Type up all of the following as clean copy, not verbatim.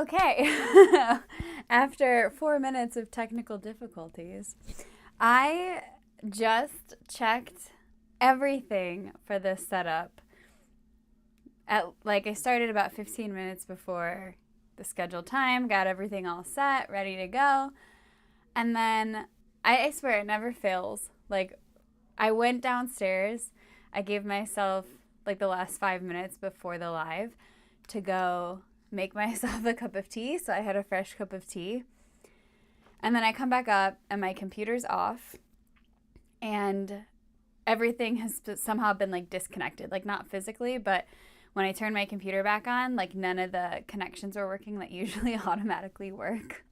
Okay. After 4 minutes of technical difficulties, I just checked everything for this setup. I started about 15 minutes before the scheduled time, got everything all set, ready to go. And then I swear it never fails. I went downstairs. I gave myself the last 5 minutes before the live to go make myself a cup of tea. So I had a fresh cup of tea. And then I come back up and my computer's off and everything has somehow been disconnected. Not physically, but when I turned my computer back on, none of the connections were working that usually automatically work.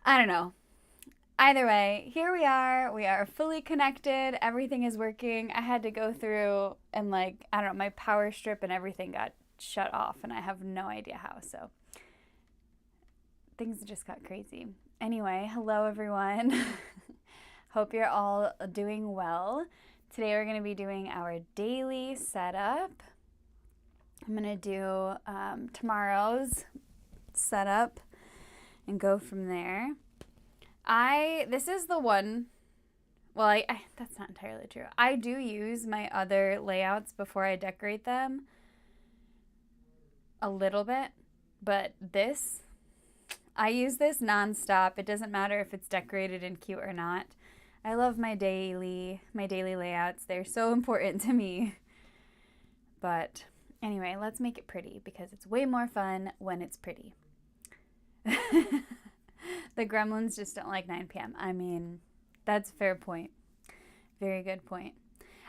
I don't know. Either way, here we are. We are fully connected. Everything is working. I had to go through and my power strip and everything got shut off and I have no idea how. So things just got crazy. Anyway, hello everyone. Hope you're all doing well. Today we're going to be doing our daily setup. I'm going to do tomorrow's setup and go from there. This is the one, well, that's not entirely true. I do use my other layouts before I decorate them a little bit, but I use this nonstop. It doesn't matter if it's decorated and cute or not. I love my daily layouts. They're so important to me. But anyway, let's make it pretty because it's way more fun when it's pretty. The gremlins just don't like 9 p.m. I mean, that's a fair point. Very good point.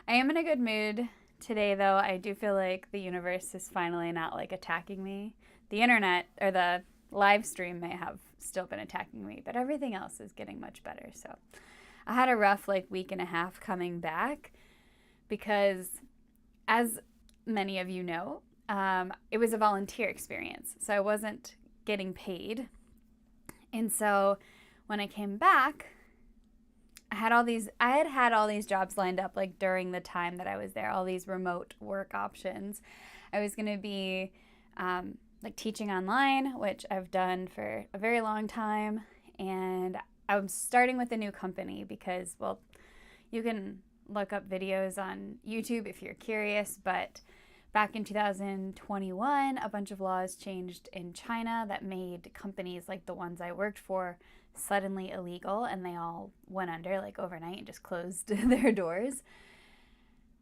I am in a good mood today, though. I do feel like the universe is finally not attacking me. The internet or the live stream may have still been attacking me, but everything else is getting much better. So I had a rough week and a half coming back because, as many of you know, it was a volunteer experience. So I wasn't getting paid. And so when I came back, I had all these jobs lined up during the time that I was there, all these remote work options. I was going to be teaching online, which I've done for a very long time. And I'm starting with a new company because, well, you can look up videos on YouTube if you're curious, but back in 2021, a bunch of laws changed in China that made companies like the ones I worked for suddenly illegal, and they all went under overnight and just closed their doors.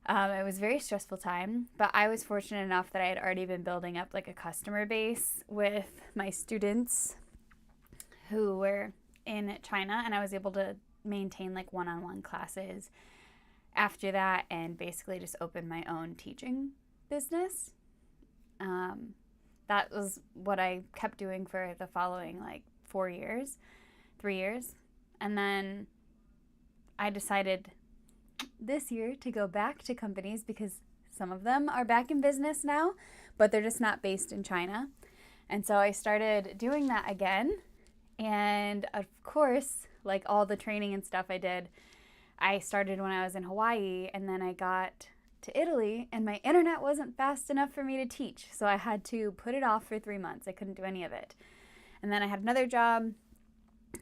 It was a very stressful time, but I was fortunate enough that I had already been building up a customer base with my students who were in China, and I was able to maintain one-on-one classes after that and basically just open my own teaching business. That was what I kept doing for the following 3 years. And then I decided this year to go back to companies because some of them are back in business now, but they're just not based in China. And so I started doing that again. And of course, all the training and stuff I did, I started when I was in Hawaii, and then I got to Italy and my internet wasn't fast enough for me to teach. So I had to put it off for 3 months. I couldn't do any of it. And then I had another job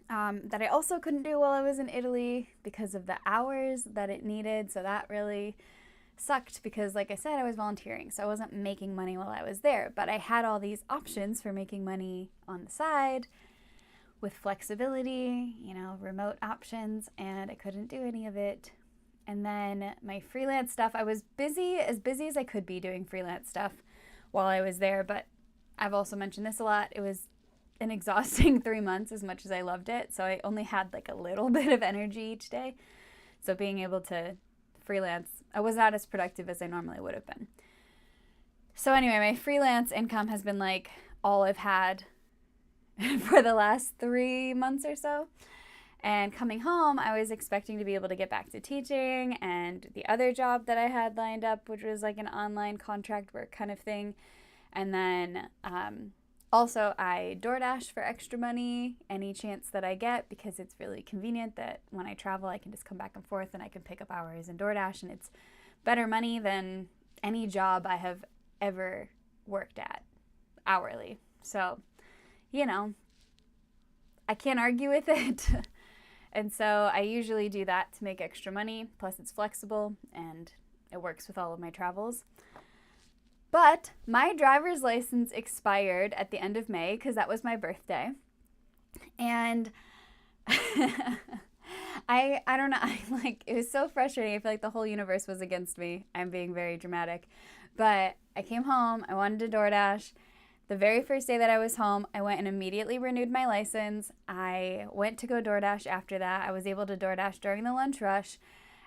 that I also couldn't do while I was in Italy because of the hours that it needed. So that really sucked because, like I said, I was volunteering. So I wasn't making money while I was there. But I had all these options for making money on the side with flexibility, remote options, and I couldn't do any of it. And then my freelance stuff, I was busy as I could be doing freelance stuff while I was there. But I've also mentioned this a lot. It was an exhausting 3 months as much as I loved it. So I only had a little bit of energy each day. So being able to freelance, I was not as productive as I normally would have been. So anyway, my freelance income has been all I've had for the last 3 months or so. And coming home, I was expecting to be able to get back to teaching and the other job that I had lined up, which was an online contract work kind of thing. And then also I DoorDash for extra money any chance that I get because it's really convenient that when I travel, I can just come back and forth and I can pick up hours in DoorDash, and it's better money than any job I have ever worked at hourly. So, you know, I can't argue with it. And so I usually do that to make extra money. Plus it's flexible and it works with all of my travels. But my driver's license expired at the end of May because that was my birthday. And I don't know, it was so frustrating. I feel like the whole universe was against me. I'm being very dramatic. But I came home, I wanted to DoorDash. The very first day that I was home, I went and immediately renewed my license. I went to go DoorDash after that. I was able to DoorDash during the lunch rush.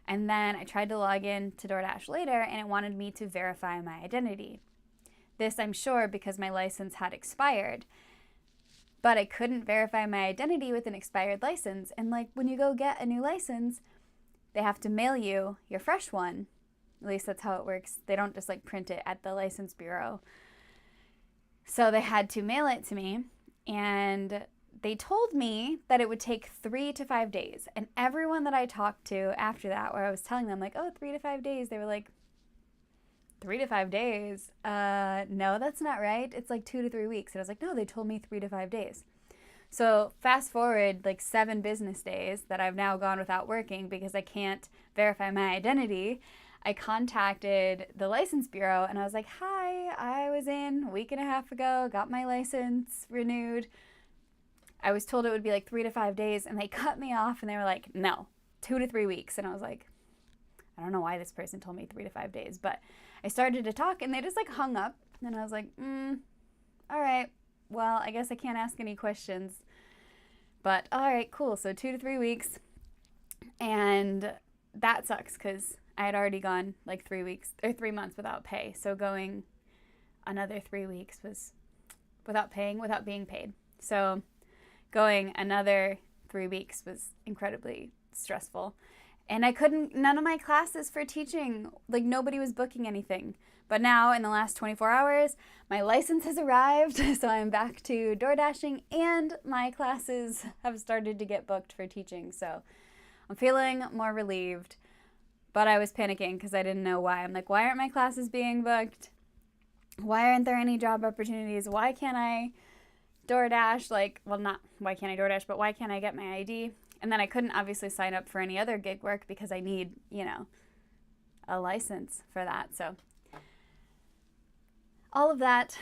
And then I tried to log in to DoorDash later, and it wanted me to verify my identity. This, I'm sure, because my license had expired. But I couldn't verify my identity with an expired license. And when you go get a new license, they have to mail you your fresh one. At least that's how it works. They don't just print it at the license bureau. So they had to mail it to me, and they told me that it would take 3 to 5 days. And everyone that I talked to after that, where I was telling them 3 to 5 days, they were like, 3 to 5 days? No, that's not right. It's 2 to 3 weeks. And I was like, no, they told me 3 to 5 days. So fast forward 7 business days that I've now gone without working because I can't verify my identity. I contacted the license bureau and I was like, hi, I was in a week and a half ago, got my license renewed. I was told it would be 3 to 5 days, and they cut me off and they were like, no, 2 to 3 weeks. And I was like, I don't know why this person told me 3 to 5 days, but I started to talk and they just hung up. And I was like, all right, well, I guess I can't ask any questions, but all right, cool. So 2 to 3 weeks. And that sucks because I had already gone 3 weeks or 3 months without pay. So going another 3 weeks was without being paid. So going another 3 weeks was incredibly stressful. And none of my classes for teaching, nobody was booking anything. But now in the last 24 hours, my license has arrived. So I'm back to DoorDashing and my classes have started to get booked for teaching. So I'm feeling more relieved. But I was panicking because I didn't know why. I'm like, why aren't my classes being booked? Why aren't there any job opportunities? Why can't I DoorDash? Not why can't I DoorDash, but why can't I get my ID? And then I couldn't obviously sign up for any other gig work because I need, a license for that. So all of that,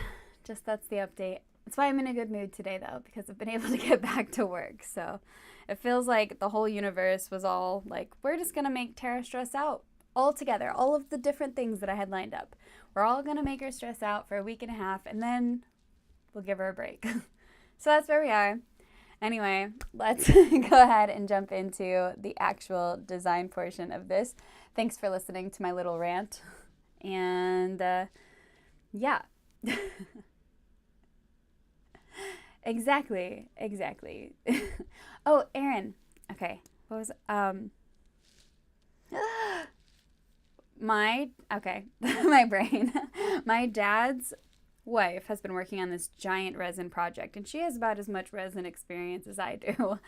that's the update. That's why I'm in a good mood today, though, because I've been able to get back to work. So it feels like the whole universe was all we're just going to make Tara stress out all together. All of the different things that I had lined up. We're all going to make her stress out for a week and a half, and then we'll give her a break. So that's where we are. Anyway, let's go ahead and jump into the actual design portion of this. Thanks for listening to my little rant. And yeah. Exactly. Oh, Erin. Okay. What was my brain. My dad's wife has been working on this giant resin project, and she has about as much resin experience as I do.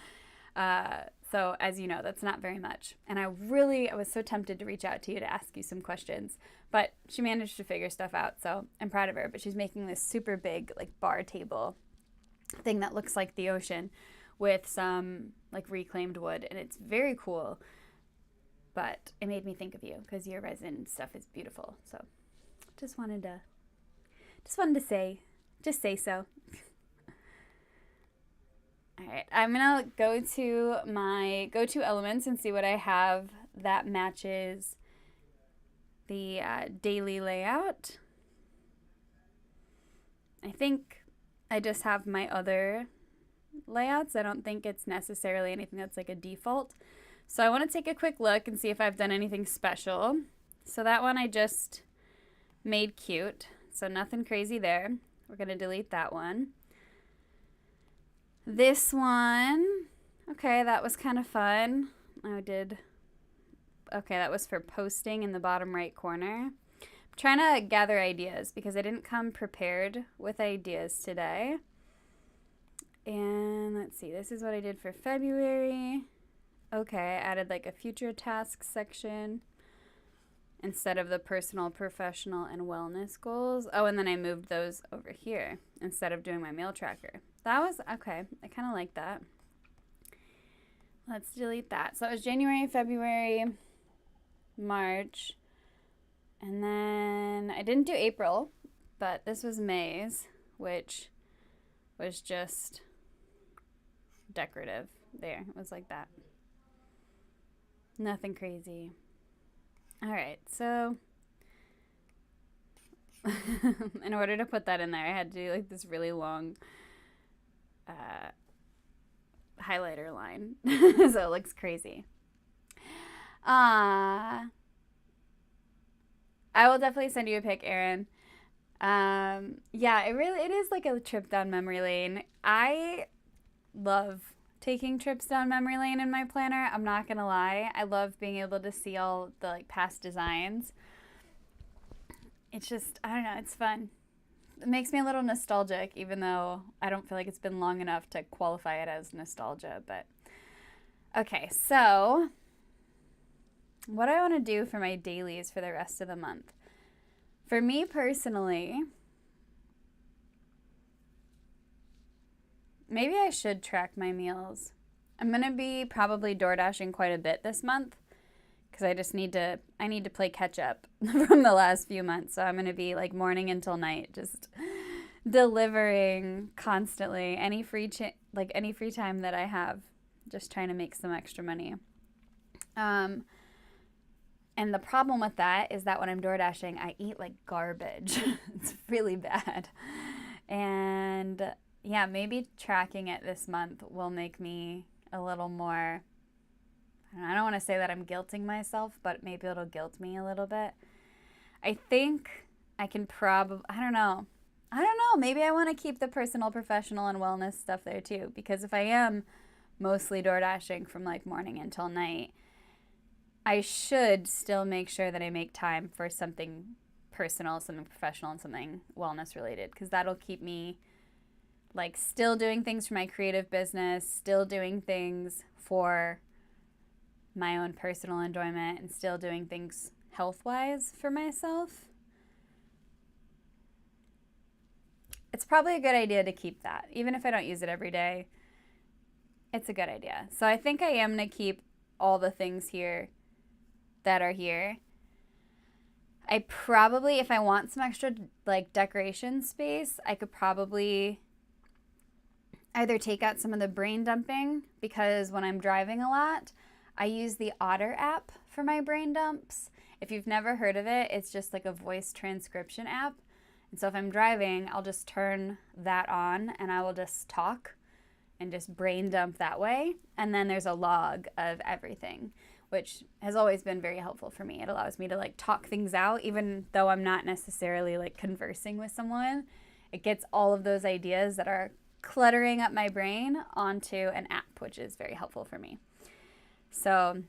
So as you know, that's not very much. And I was so tempted to reach out to you to ask you some questions, but she managed to figure stuff out. So I'm proud of her, but she's making this super big bar table thing that looks like the ocean with some reclaimed wood, and it's very cool. But it made me think of you because your resin stuff is beautiful. So just wanted to say so. All right, I'm gonna go to my go-to elements and see what I have that matches the daily layout. I think I just have my other layouts. I don't think it's necessarily anything that's a default. So I want to take a quick look and see if I've done anything special. So that one I just made cute. So nothing crazy there. We're going to delete that one. This one, okay, that was kind of fun. That was for posting in the bottom right corner. I'm trying to gather ideas because I didn't come prepared with ideas today. And let's see, this is what I did for February. Okay, I added a future tasks section. instead of the personal, professional, and wellness goals. Oh, and then I moved those over here instead of doing my meal tracker. That was, okay, I kind of like that. Let's delete that. So that was January, February, March, and then I didn't do April, but this was May's, which was just decorative. There, it was like that. Nothing crazy. All right, so in order to put that in there, I had to do like this really long highlighter line, so it looks crazy. I will definitely send you a pic, Erin. Yeah, it is like a trip down memory lane. I love taking trips down memory lane in my planner. I'm not gonna lie. I love being able to see all the like past designs. It's just, I don't know, it's fun. It makes me a little nostalgic, even though I don't feel like it's been long enough to qualify it as nostalgia. But okay, so what I want to do for my dailies for the rest of the month. For me personally, maybe I should track my meals. I'm going to be probably DoorDashing quite a bit this month because I need to play catch up from the last few months. So I'm going to be like morning until night, just delivering constantly. Any free time that I have, just trying to make some extra money. And the problem with that is that when I'm DoorDashing, I eat like garbage. It's really bad. And yeah, maybe tracking it this month will make me a little more, I don't want to say that I'm guilting myself, but maybe it'll guilt me a little bit. I think I can probably, I don't know. Maybe I want to keep the personal, professional, and wellness stuff there too, because if I am mostly DoorDashing from like morning until night, I should still make sure that I make time for something personal, something professional, and something wellness related, because that'll keep me like still doing things for my creative business, still doing things for my own personal enjoyment, and still doing things health-wise for myself. It's probably a good idea to keep that. Even if I don't use it every day, it's a good idea. So I think I am going to keep all the things here that are here. I probably, if I want some extra like decoration space, I could probably either take out some of the brain dumping, because when I'm driving a lot, I use the Otter app for my brain dumps. If you've never heard of it, it's just like a voice transcription app. And so if I'm driving, I'll just turn that on and I will just talk and just brain dump that way. And then there's a log of everything, which has always been very helpful for me. It allows me to like talk things out, even though I'm not necessarily like conversing with someone. It gets all of those ideas that are cluttering up my brain onto an app, which is very helpful for me. So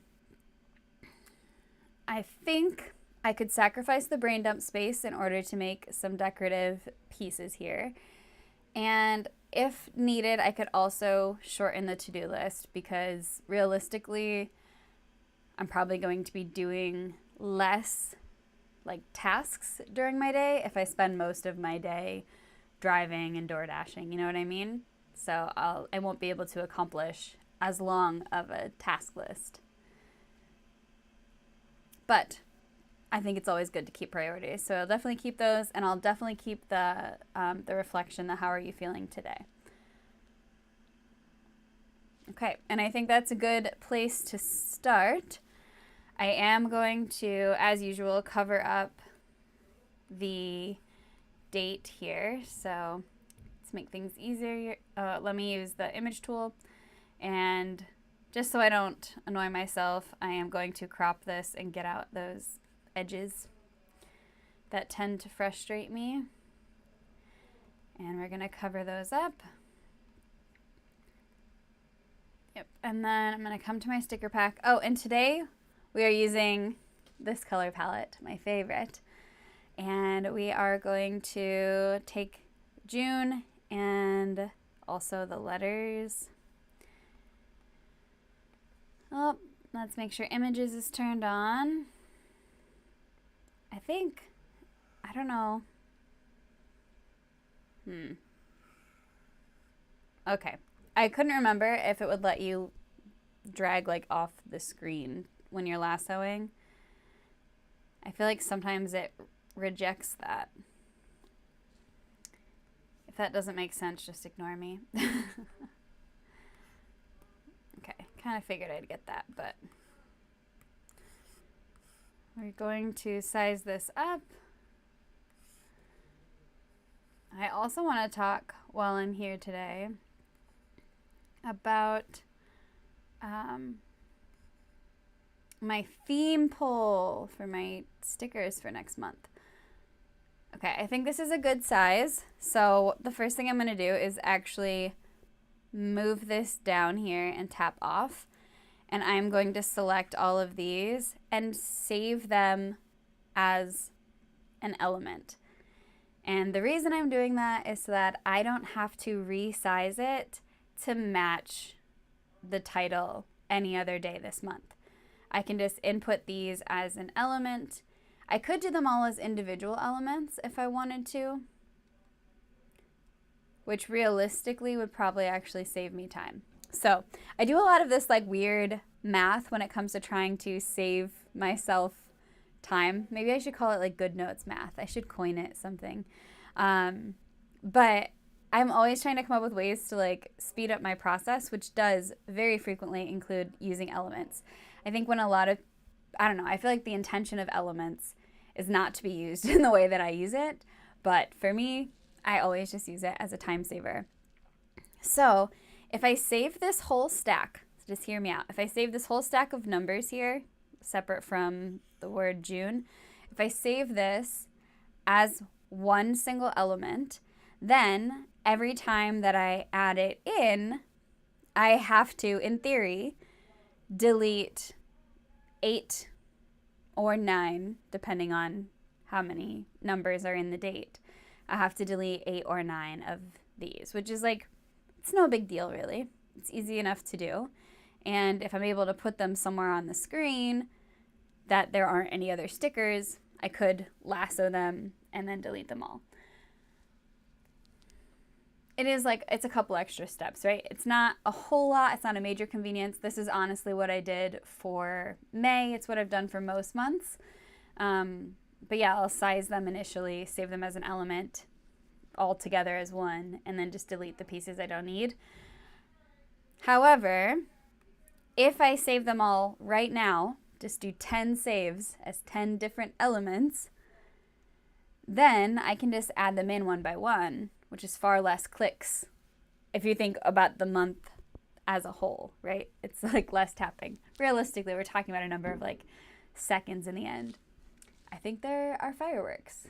I think I could sacrifice the brain dump space in order to make some decorative pieces here. And if needed, I could also shorten the to-do list, because realistically, I'm probably going to be doing less like tasks during my day if I spend most of my day driving and DoorDashing, you know what I mean? So I won't be able to accomplish as long of a task list. But I think it's always good to keep priorities. So I'll definitely keep those, and I'll definitely keep the reflection, the how are you feeling today. Okay, and I think that's a good place to start. I am going to, as usual, cover up the date here. So let's make things easier. Let me use the image tool, and just so I don't annoy myself, I am going to crop this and get out those edges that tend to frustrate me. And we're going to cover those up. Yep, and then I'm going to come to my sticker pack. Oh, and today we are using this color palette, my favorite. And we are going to take June and also the letters. Oh, let's make sure images is turned on. I think, I don't know. Okay. I couldn't remember if it would let you drag like off the screen when you're lassoing. I feel like sometimes it rejects that. If that doesn't make sense, just ignore me. Okay, kind of figured I'd get that, but we're going to size this up. I also want to talk while I'm here today about my theme poll for my stickers for next month. Okay, I think this is a good size. So the first thing I'm going to do is actually move this down here and tap off. And I'm going to select all of these and save them as an element. And the reason I'm doing that is so that I don't have to resize it to match the title any other day this month. I can just input these as an element. I could do them all as individual elements if I wanted to, which realistically would probably actually save me time. So I do a lot of this like weird math when it comes to trying to save myself time. Maybe I should call it like good notes math. I should coin it something. But I'm always trying to come up with ways to like speed up my process, which does very frequently include using elements. I think when I feel like the intention of elements is not to be used in the way that I use it. But for me, I always just use it as a time saver. So if I save this whole stack, just hear me out. If I save this whole stack of numbers here, separate from the word June, if I save this as one single element, then every time that I add it in, I have to, in theory, delete 8 or 9, depending on how many numbers are in the date. I have to delete 8 or 9 of these, which is like, it's no big deal really. It's easy enough to do. And if I'm able to put them somewhere on the screen that there aren't any other stickers, I could lasso them and then delete them all. It is like, it's a couple extra steps, right? It's not a whole lot. It's not a major convenience. This is honestly what I did for May. It's what I've done for most months. But yeah, I'll size them initially, save them as an element all together as one, and then just delete the pieces I don't need. However, if I save them all right now, just do 10 saves as 10 different elements, then I can just add them in one by one, which is far less clicks if you think about the month as a whole, right? It's like less tapping. Realistically, we're talking about a number of like seconds in the end. I think there are fireworks.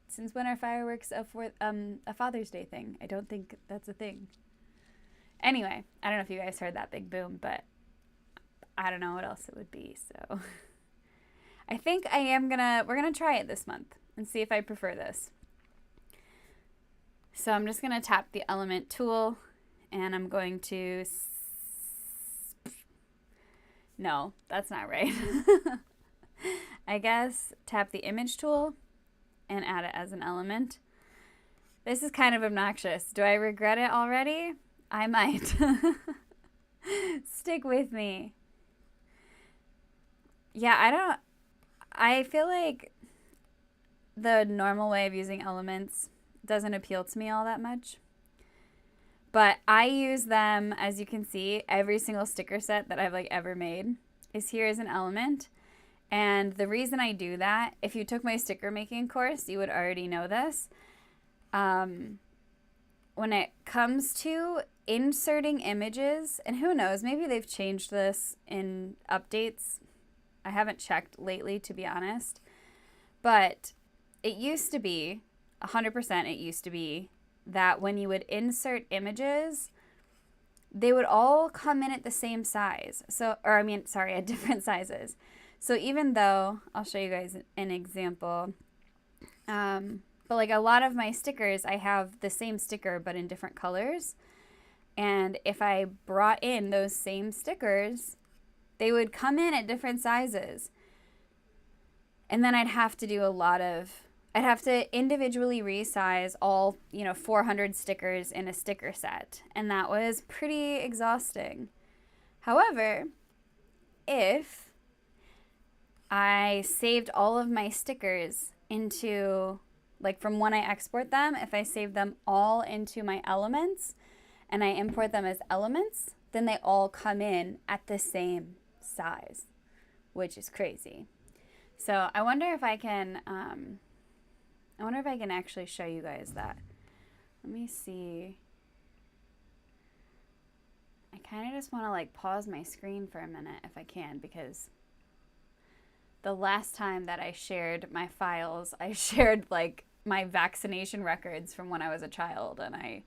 Since when are fireworks a Father's Day thing? I don't think that's a thing. Anyway, I don't know if you guys heard that big boom, but I don't know what else it would be, so I think we're gonna try it this month and see if I prefer this. So I'm just gonna tap the element tool and I'm going to, no, that's not right. I guess tap the image tool and add it as an element. This is kind of obnoxious. Do I regret it already? I might. Stick with me. Yeah, I feel like the normal way of using elements doesn't appeal to me all that much. But I use them, as you can see, every single sticker set that I've like ever made is here as an element. And the reason I do that, if you took my sticker making course, you would already know this. When it comes to inserting images, and who knows, maybe they've changed this in updates. I haven't checked lately, to be honest. But it used to be, 100% it used to be, that when you would insert images, they would all come in at the same size. At different sizes. So even though, I'll show you guys an example, but like a lot of my stickers, I have the same sticker but in different colors. And if I brought in those same stickers, they would come in at different sizes. And then I'd have to do I'd have to individually resize all, 400 stickers in a sticker set. And that was pretty exhausting. However, if I saved all of my stickers into, like from when I export them, if I save them all into my elements and I import them as elements, then they all come in at the same size, which is crazy. So I wonder if I can actually show you guys that. Let me see. I kind of just want to like pause my screen for a minute if I can, because the last time that I shared my files, I shared like my vaccination records from when I was a child, and I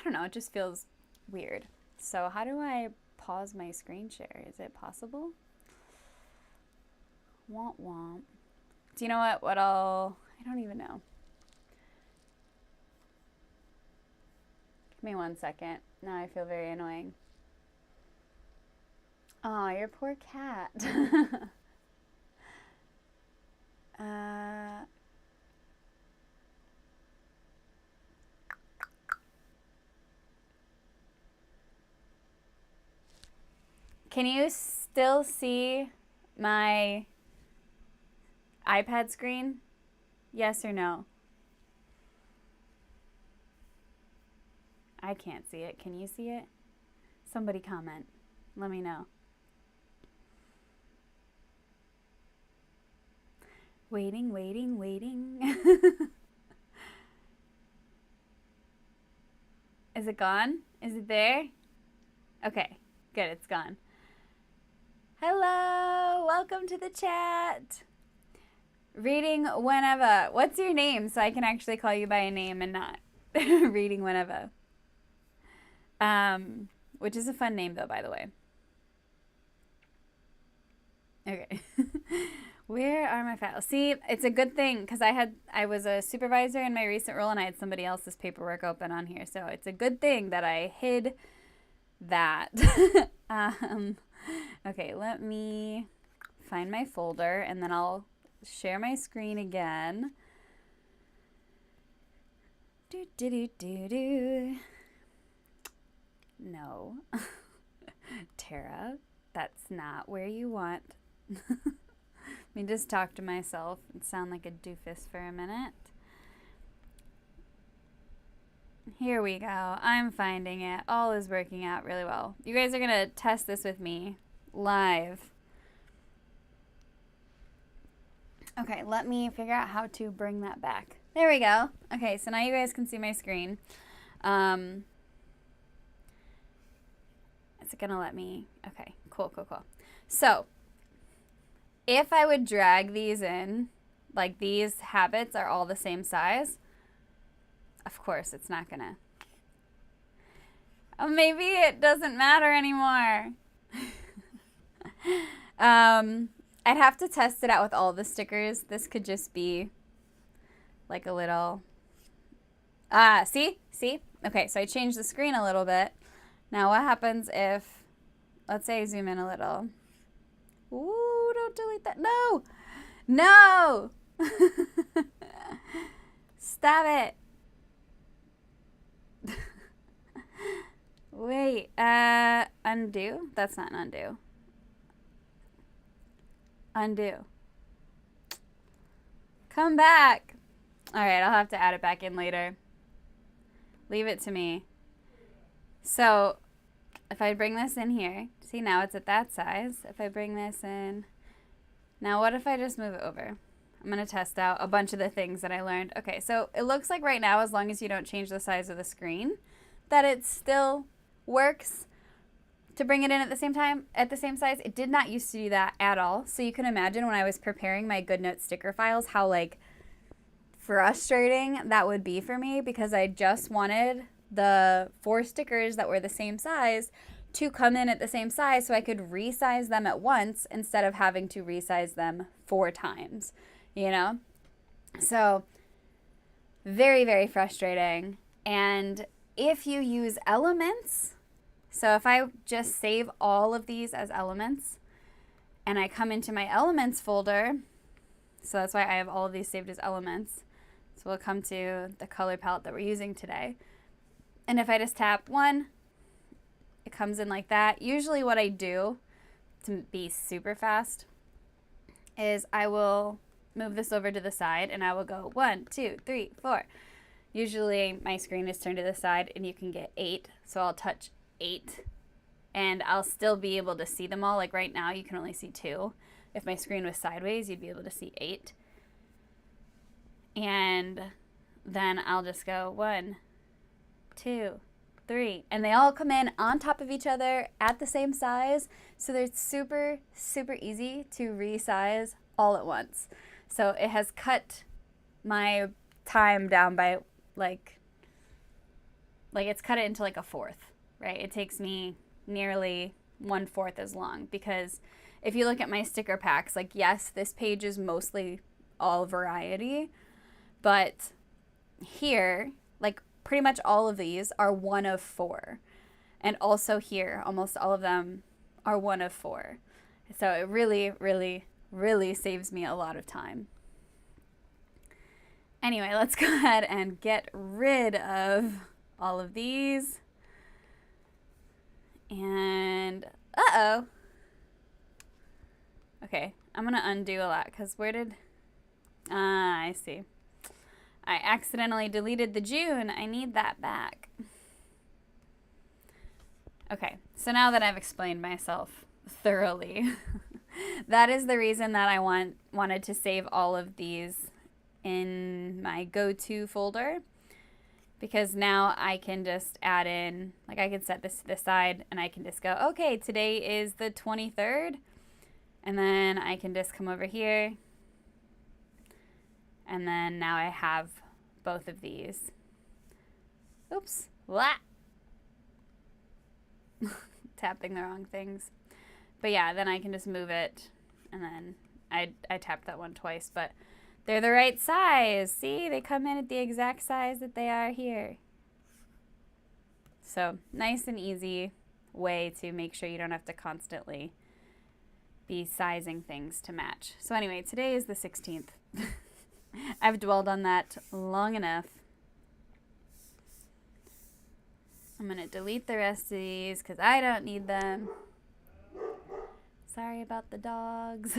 don't know, it just feels weird. So how do I pause my screen share? Is it possible? Womp womp. Do you know what I don't even know. Give me 1 second. Now I feel very annoying. Oh, your poor cat. Can you still see my iPad screen? Yes or no? I can't see it. Can you see it? Somebody comment. Let me know. Waiting, waiting, waiting. Is it gone? Is it there? Okay, good, it's gone. Hello, welcome to the chat. Reading whenever. What's your name so I can actually call you by a name and not reading whenever? Which is a fun name though, by the way. Okay. Where are my files? See, it's a good thing because I was a supervisor in my recent role and I had somebody else's paperwork open on here. So it's a good thing that I hid that. Okay, let me find my folder and then I'll share my screen again. No. Tara, that's not where you want. Let me just talk to myself and sound like a doofus for a minute. Here we go. I'm finding it. All is working out really well. You guys are going to test this with me live. Okay, let me figure out how to bring that back. There we go. Okay, so now you guys can see my screen. Is it going to let me? Okay, cool. So, if I would drag these in, like these habits are all the same size, of course it's not going to. Oh, maybe it doesn't matter anymore. I'd have to test it out with all the stickers. This could just be like a little, see? Okay, so I changed the screen a little bit. Now what happens if, let's say I zoom in a little. Ooh, don't delete that. No! Stop it. Wait, undo? That's not an undo. Undo. Come back. All right, I'll have to add it back in later. Leave it to me. So if I bring this in here, see now it's at that size. If I bring this in, now what if I just move it over? I'm going to test out a bunch of the things that I learned. Okay, so it looks like right now, as long as you don't change the size of the screen, that it still works to bring it in at the same time, at the same size. It did not used to do that at all. So you can imagine when I was preparing my GoodNotes sticker files, how like frustrating that would be for me, because I just wanted the 4 stickers that were the same size to come in at the same size so I could resize them at once instead of having to resize them 4 times, you know? So very, very frustrating. And if you use elements, so if I just save all of these as elements and I come into my elements folder, So that's why I have all of these saved as elements. So we'll come to the color palette that we're using today. And if I just tap one, it comes in like that. Usually what I do to be super fast is I will move this over to the side and I will go 1, 2, 3, 4. Usually my screen is turned to the side and you can get 8. So I'll touch 8 and I'll still be able to see them all. Like right now you can only see 2. If my screen was sideways, you'd be able to see 8. And then I'll just go 1, 2, 3. And they all come in on top of each other at the same size. So they're super, super easy to resize all at once. So it has cut my time down by like it's cut it into like a fourth, right? It takes me nearly 1/4 as long, because if you look at my sticker packs, like yes, this page is mostly all variety, but here, like pretty much all of these are 1 of 4. And also here, almost all of them are 1 of 4. So it really, really, really saves me a lot of time. Anyway, let's go ahead and get rid of all of these. And, uh-oh. Okay, I'm going to undo a lot, because where did... I see. I accidentally deleted the June. I need that back. Okay, so now that I've explained myself thoroughly, that is the reason that I wanted to save all of these in my go-to folder, because now I can just add in, like I can set this to the side and I can just go, okay, today is the 23rd, and then I can just come over here, and then now I have both of these. Oops, what? Tapping the wrong things. But yeah, then I can just move it, and then I tapped that one twice, but they're the right size. See, they come in at the exact size that they are here. So nice and easy way to make sure you don't have to constantly be sizing things to match. So anyway, today is the 16th. I've dwelled on that long enough. I'm going to delete the rest of these because I don't need them. Sorry about the dogs.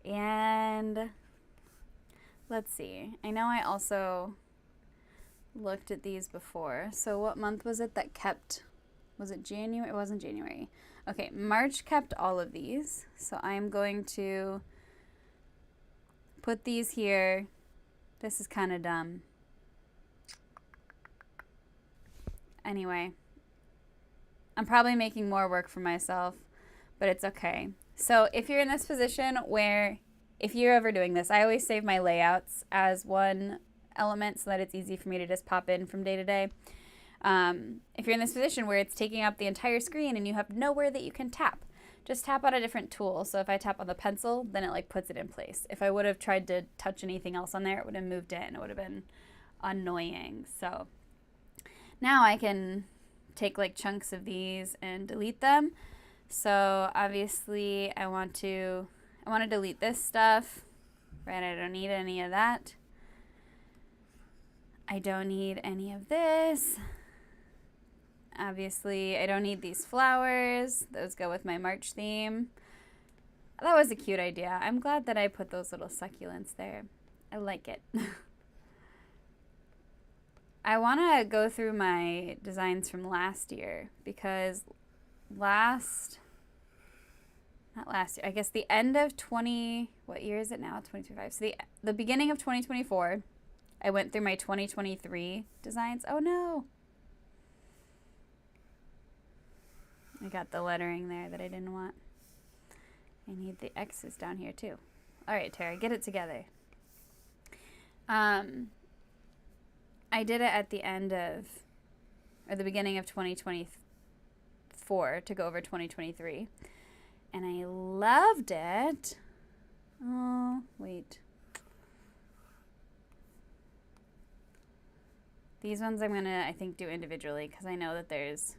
And let's see. I know I also looked at these before. So what month was it that kept? Was it January? It wasn't January. Okay, March kept all of these. So I'm going to put these here. This is kind of dumb. Anyway, I'm probably making more work for myself, but it's okay. So if you're in this position where, if you're ever doing this, I always save my layouts as one element so that it's easy for me to just pop in from day to day. If you're in this position where it's taking up the entire screen and you have nowhere that you can tap, just tap on a different tool. So if I tap on the pencil, then it like puts it in place. If I would have tried to touch anything else on there, it would have moved in. It would have been annoying. So now I can take like chunks of these and delete them. So obviously I want to delete this stuff, right? I don't need any of that. I don't need any of this. Obviously I don't need these flowers. Those go with my March theme. That was a cute idea. I'm glad that I put those little succulents there. I like it. I want to go through my designs from last year, because not last year, I guess the end of what year is it now? 2025. So the beginning of 2024, I went through my 2023 designs. Oh no. I got the lettering there that I didn't want. I need the X's down here too. All right, Tara, get it together. I did it at the end of, or the beginning of 2024 to go over 2023. And I loved it. Oh, wait. These ones I'm going to, I think, do individually, because I know that there's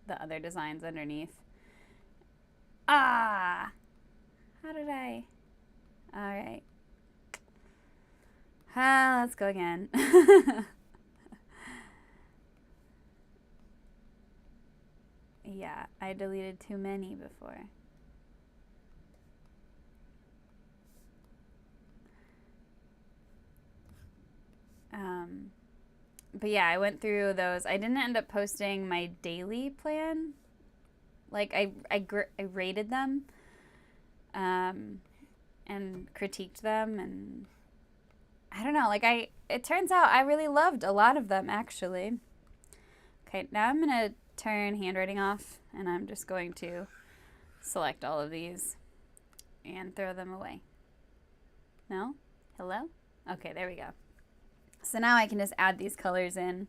the other designs underneath. Ah! How did I? All right. Let's go again. Yeah, I deleted too many before. But yeah, I went through those. I didn't end up posting my daily plan. Like I rated them, and critiqued them, and I don't know. Like it turns out I really loved a lot of them actually. Okay, now I'm gonna turn handwriting off, and I'm just going to select all of these and throw them away. No? Hello? Okay, there we go. So now I can just add these colors in,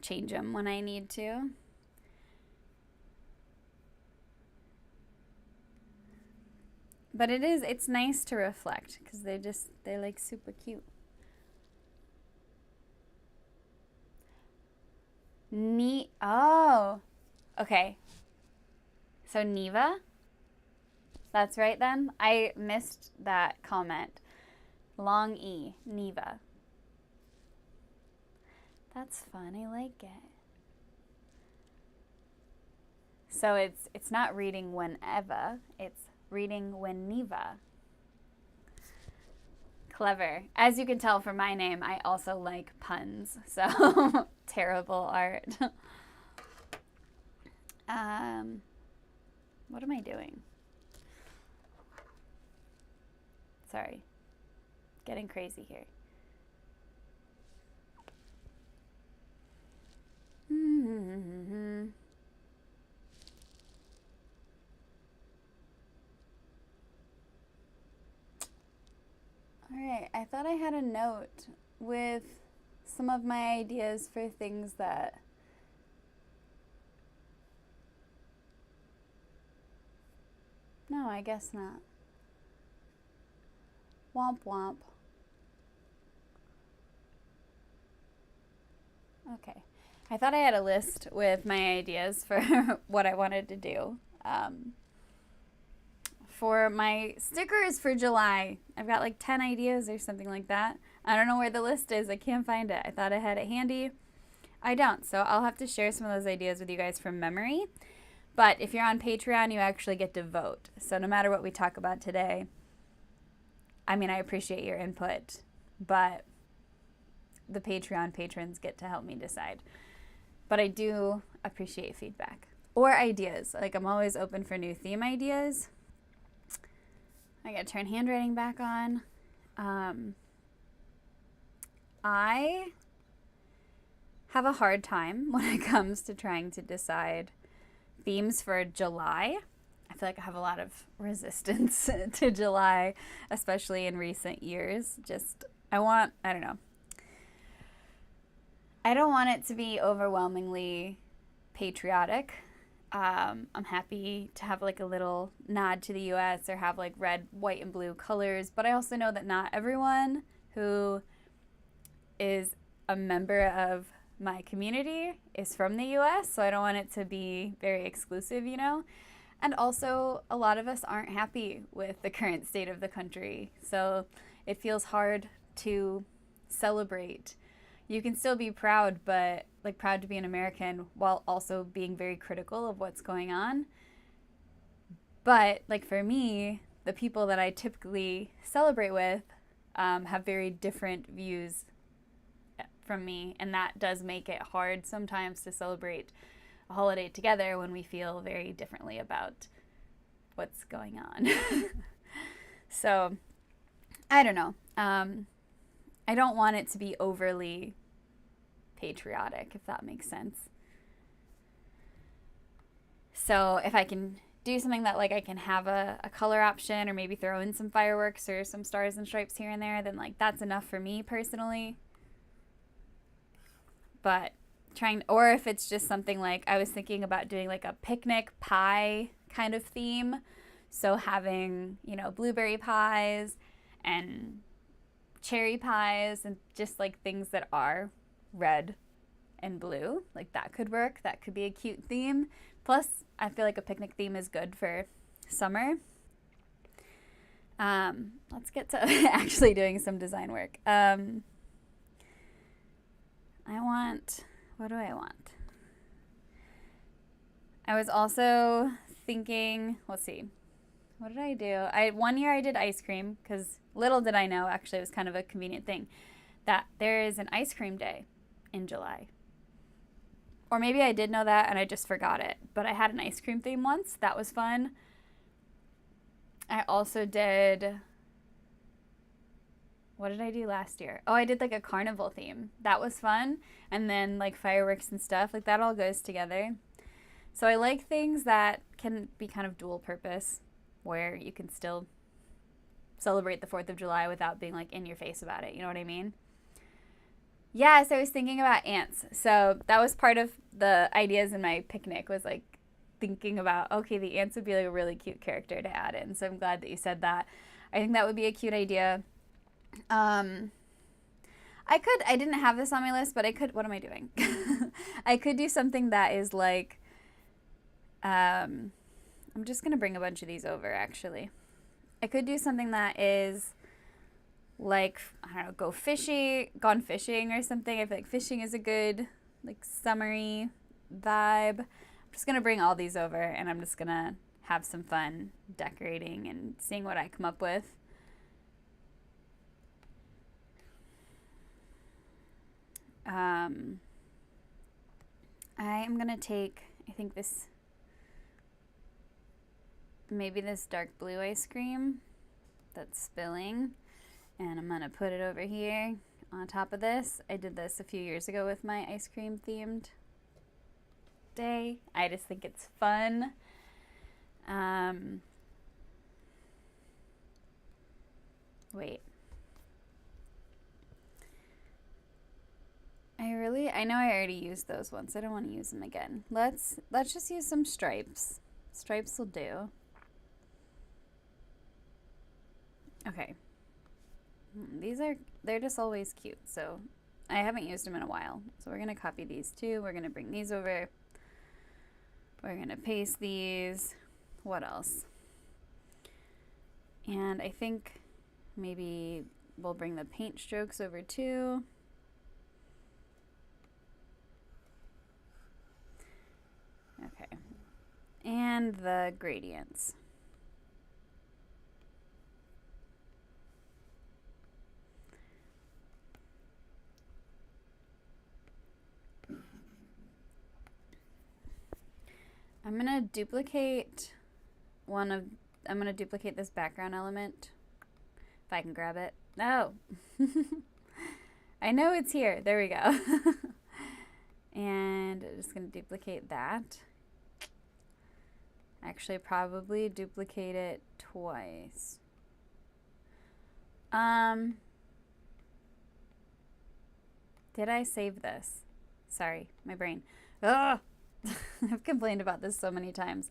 change them when I need to. But it's nice to reflect because they're like super cute. Neat. Oh, okay. So Neva, that's right then. I missed that comment. Long E, Neva. That's fun. I like it. So it's not reading whenever. It's reading when Neva. Clever. As you can tell from my name, I also like puns. So terrible art. What am I doing? Sorry. Getting crazy here. Alright, I thought I had a note with some of my ideas for things that no, I guess not. Womp womp. Okay. I thought I had a list with my ideas for what I wanted to do. For my stickers for July, I've got like 10 ideas or something like that. I don't know where the list is. I can't find it. I thought I had it handy. I don't. So I'll have to share some of those ideas with you guys from memory. But if you're on Patreon, you actually get to vote. So no matter what we talk about today, I mean, I appreciate your input, but the Patreon patrons get to help me decide. But I do appreciate feedback or ideas. Like, I'm always open for new theme ideas. I gotta turn handwriting back on. I have a hard time when it comes to trying to decide themes for July. I feel like I have a lot of resistance to July, especially in recent years. I don't know. I don't want it to be overwhelmingly patriotic. I'm happy to have like a little nod to the US or have like red, white, and blue colors, but I also know that not everyone who is a member of my community is from the US, so I don't want it to be very exclusive, you know? And also, a lot of us aren't happy with the current state of the country, so it feels hard to celebrate. You can still be proud, but like proud to be an American while also being very critical of what's going on. But like for me, the people that I typically celebrate with have very different views from me, and that does make it hard sometimes to celebrate a holiday together when we feel very differently about what's going on. So, I don't know. I don't want it to be overly patriotic, if that makes sense. So if I can do something that like I can have a color option or maybe throw in some fireworks or some stars and stripes here and there, then like that's enough for me personally. But or if it's just something like I was thinking about doing like a picnic pie kind of theme. So having, you know, blueberry pies and cherry pies and just like things that are red and blue, like that could work. That could be a cute theme. Plus, I feel like a picnic theme is good for summer. Let's get to actually doing some design work. What do I want? I was also thinking, let's see, what did I do? One year I did ice cream, because little did I know, actually it was kind of a convenient thing, that there is an ice cream day in July. Or maybe I did know that and I just forgot it. But I had an ice cream theme once. That was fun. I also did... What did I do last year? Oh, I did like a carnival theme. That was fun. And then like fireworks and stuff. Like that all goes together. So I like things that can be kind of dual purpose, where you can still celebrate the 4th of July without being like in your face about it. You know what I mean? Yes, I was thinking about ants. So that was part of the ideas in my picnic, was like thinking about, okay, the ants would be like a really cute character to add in. So I'm glad that you said that. I think that would be a cute idea. I didn't have this on my list, but I could, what am I doing? I could do something that is like, I'm just going to bring a bunch of these over actually. I could do something that is like, I don't know, gone fishing or something. I feel like fishing is a good, like, summery vibe. I'm just going to bring all these over and I'm just going to have some fun decorating and seeing what I come up with. I am going to take, I think maybe this dark blue ice cream that's spilling, and I'm going to put it over here on top of this. I did this a few years ago with my ice cream themed day. I just think it's fun. Wait. I know I already used those once. I don't want to use them again. Let's just use some stripes. Stripes will do. Okay. They're just always cute, so I haven't used them in a while. So we're going to copy these two. We're going to bring these over. We're going to paste these. What else? And I think maybe we'll bring the paint strokes over too. Okay. And the gradients. I'm going to duplicate this background element. If I can grab it. No. I know it's here. There we go. And I'm just going to duplicate that. Actually, probably duplicate it twice. Did I save this? Sorry, my brain. Ugh! I've complained about this so many times.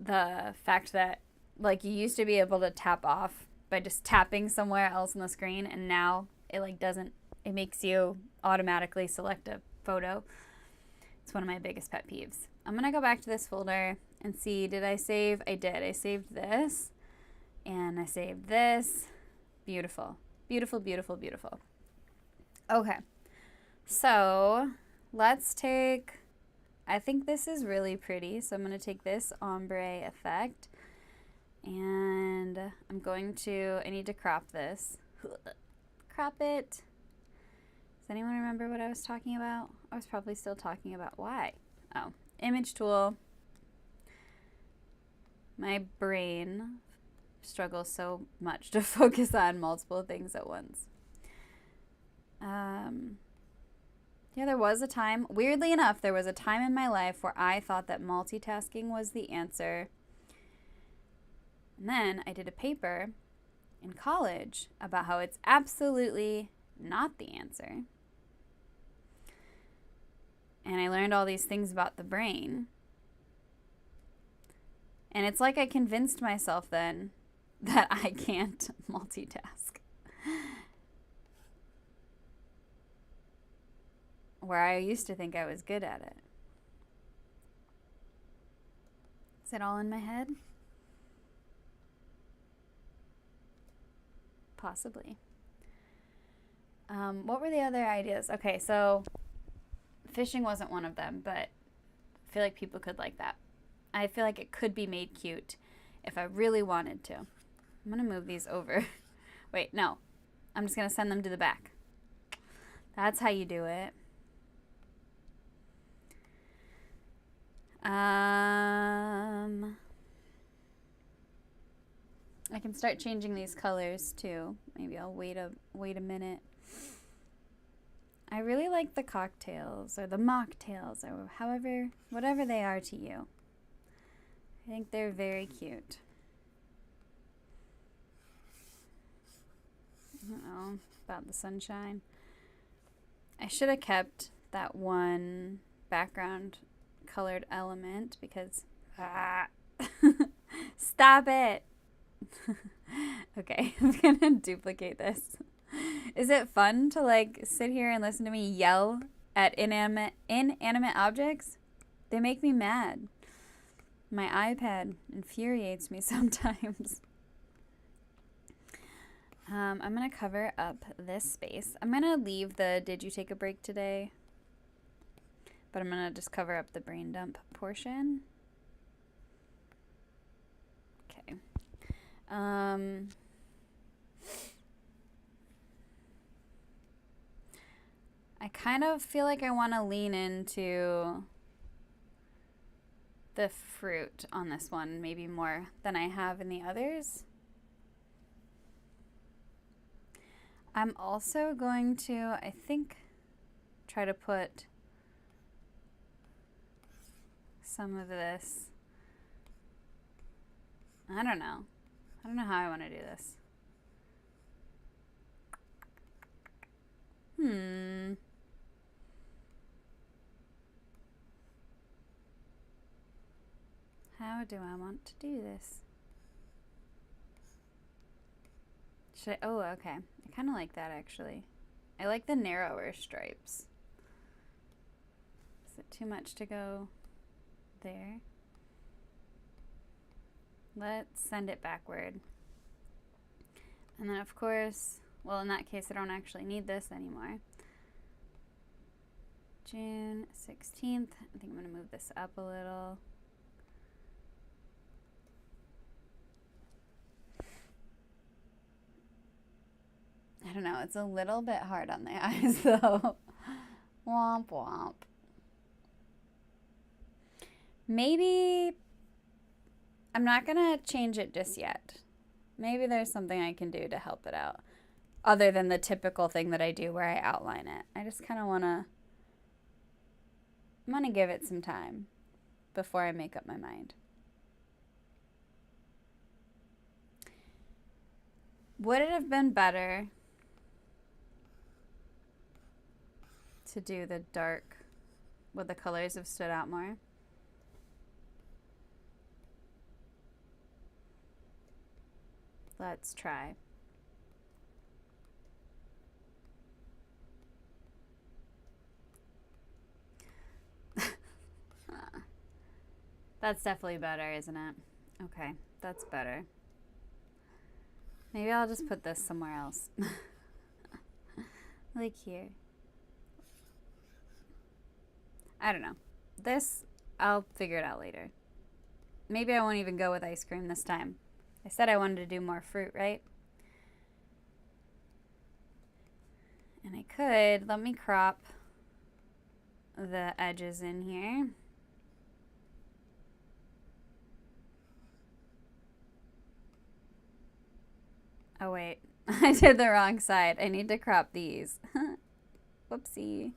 The fact that, like, you used to be able to tap off by just tapping somewhere else on the screen, and now it like doesn't, it makes you automatically select a photo. It's one of my biggest pet peeves. I'm gonna go back to this folder and see, did I save? I did. I saved this and I saved this. Beautiful, beautiful, beautiful, beautiful. Okay, so let's take, I think this is really pretty, so I'm going to take this ombre effect, and I'm going to, I need to crop this. Crop it. Does anyone remember what I was talking about? I was probably still talking about why. Oh, image tool. My brain struggles so much to focus on multiple things at once. Yeah, there was a time, weirdly enough, there was a time in my life where I thought that multitasking was the answer. And then I did a paper in college about how it's absolutely not the answer. And I learned all these things about the brain. And it's like I convinced myself then that I can't multitask. Where I used to think I was good at it. Is it all in my head? Possibly. What were the other ideas? Okay, so fishing wasn't one of them, but I feel like people could like that. I feel like it could be made cute if I really wanted to. I'm going to move these over. Wait, no. I'm just going to send them to the back. That's how you do it. I can start changing these colors too. Maybe I'll wait a minute. I really like the cocktails or the mocktails or whatever they are to you. I think they're very cute. I don't know about the sunshine. I should have kept that one background colored element because stop it. Okay, I'm gonna duplicate this. Is it fun to like sit here and listen to me yell at inanimate objects? They make me mad. My iPad infuriates me sometimes. I'm gonna cover up this space. I'm gonna leave the did you take a break today? But I'm gonna just cover up the brain dump portion. Okay. I kind of feel like I want to lean into the fruit on this one, maybe more than I have in the others. I'm also going to, I think, try to put some of this. I don't know how I want to do this. How do I want to do this? Should I? Oh, okay. I kind of like that actually. I like the narrower stripes. Is it too much to go there? Let's send it backward. And then of course, well, in that case, I don't actually need this anymore. June 16th. I think I'm going to move this up a little. I don't know. It's a little bit hard on the eyes, though. Womp womp. Maybe I'm not going to change it just yet. Maybe there's something I can do to help it out. Other than the typical thing that I do where I outline it. I just kind of want to... I'm going to give it some time before I make up my mind. Would it have been better to do the dark, would the colors have stood out more? Let's try. That's definitely better, isn't it? Okay, that's better. Maybe I'll just put this somewhere else. Like here. I don't know. This, I'll figure it out later. Maybe I won't even go with ice cream this time. I said I wanted to do more fruit, right? And I could, let me crop the edges in here. Oh wait, I did the wrong side. I need to crop these. Whoopsie.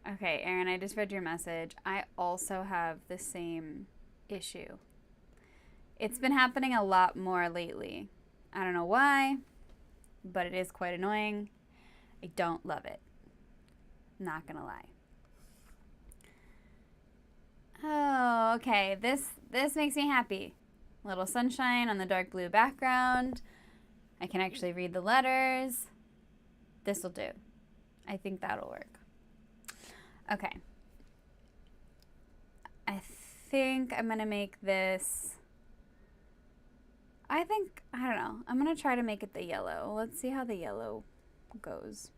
Okay, Erin, I just read your message. I also have the same issue. It's been happening a lot more lately. I don't know why, but it is quite annoying. I don't love it. Not gonna lie. Oh, okay. This makes me happy. Little sunshine on the dark blue background. I can actually read the letters. This'll do. I think that'll work. Okay. I think I'm going to make this, I don't know. I'm going to try to make it the yellow. Let's see how the yellow goes.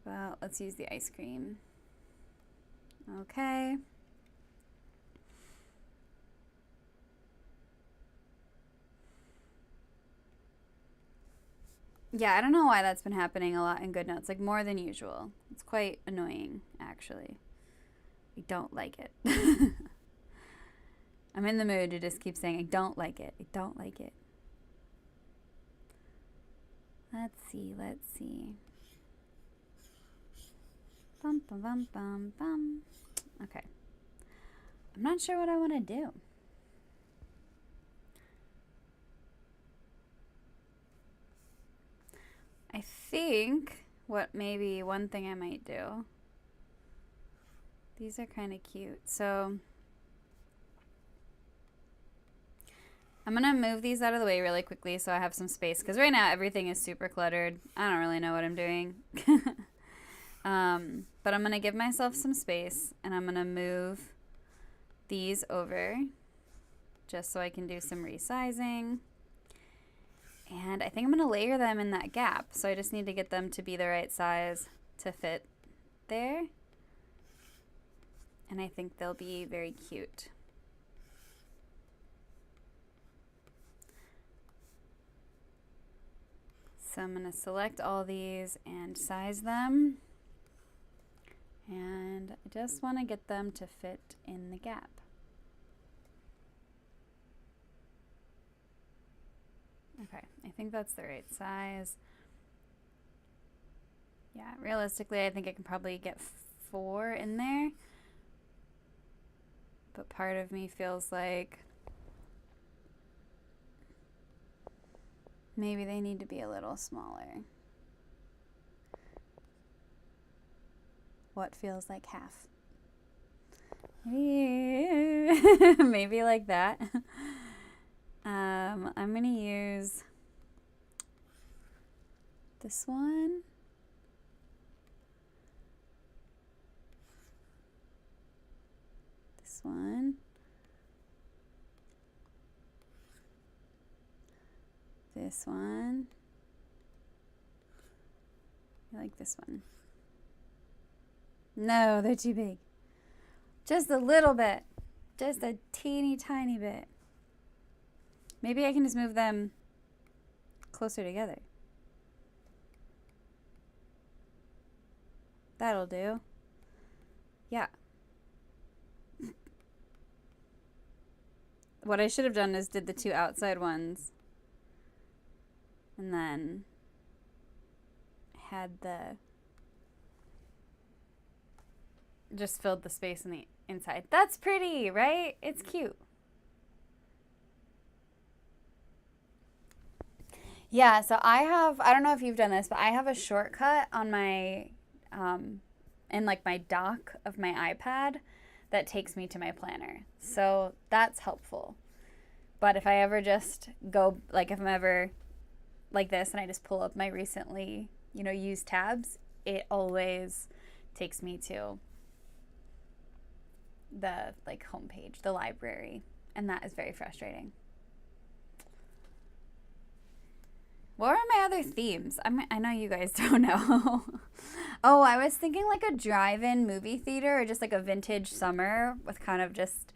How about, let's use the ice cream. Okay. Yeah, I don't know why that's been happening a lot in GoodNotes, like more than usual. It's quite annoying, actually. I don't like it. I'm in the mood to just keep saying, I don't like it. I don't like it. Let's see. Bum, bum, bum, bum, bum. Okay. I'm not sure what I want to do. I think what maybe one thing I might do, these are kind of cute. So I'm going to move these out of the way really quickly so I have some space. Because right now everything is super cluttered. I don't really know what I'm doing. But I'm going to give myself some space. And I'm going to move these over just so I can do some resizing. And I think I'm going to layer them in that gap. So I just need to get them to be the right size to fit there. And I think they'll be very cute. So I'm going to select all these and size them. And I just want to get them to fit in the gap. Okay, I think that's the right size. Yeah, realistically, I think I can probably get 4 in there. But part of me feels like maybe they need to be a little smaller. What feels like half? Maybe like that. I'm going to use this one. This one. This one. I like this one. No, they're too big. Just a little bit. Just a teeny tiny bit. Maybe I can just move them closer together. That'll do. Yeah. What I should have done is did the 2 outside ones. And then had just filled the space in the inside. That's pretty, right? It's cute. Yeah, so I don't know if you've done this, but I have a shortcut on my, in like my dock of my iPad that takes me to my planner. So that's helpful. But if I ever just go, like if I'm ever like this and I just pull up my recently, used tabs, it always takes me to the like homepage, the library, and that is very frustrating. What are my other themes? I know you guys don't know. Oh, I was thinking like a drive-in movie theater or just like a vintage summer with kind of just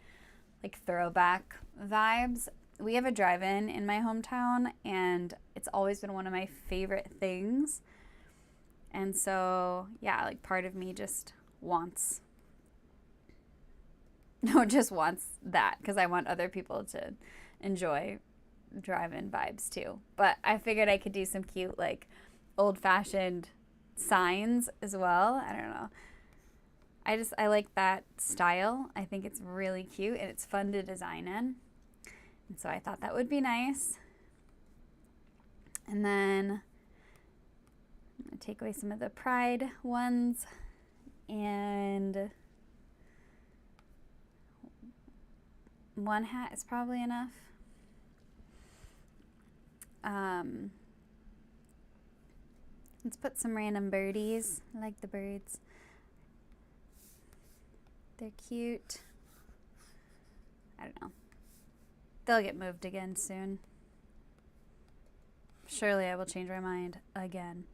like throwback vibes. We have a drive-in in my hometown and it's always been one of my favorite things. And so, yeah, like part of me just wants that because I want other people to enjoy drive-in vibes too. But I figured I could do some cute like old-fashioned signs as well. I don't know. I like that style. I think it's really cute and it's fun to design in. And so I thought that would be nice. And then I'm going to take away some of the pride ones and one hat is probably enough. Um, let's put some random birdies. I like the birds. They're cute. I don't know. They'll get moved again soon. Surely I will change my mind again.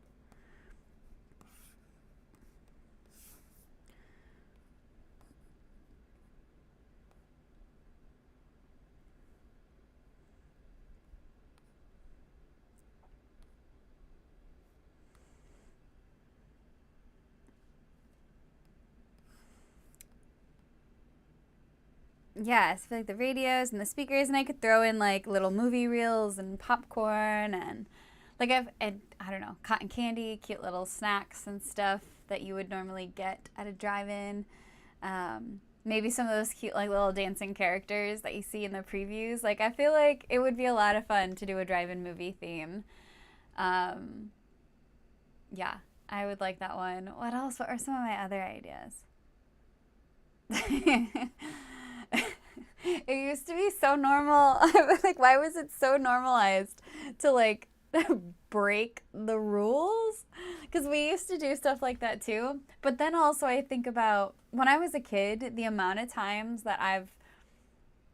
Yeah, I feel like the radios and the speakers, and I could throw in like little movie reels and popcorn and like I don't know, cotton candy, cute little snacks and stuff that you would normally get at a drive-in. Maybe some of those cute like little dancing characters that you see in the previews. Like I feel like it would be a lot of fun to do a drive-in movie theme. Yeah, I would like that one. What else? What are some of my other ideas? It used to be so normal. Like, why was it so normalized to like break the rules? Because we used to do stuff like that too. But then also, I think about when I was a kid, the amount of times that I've,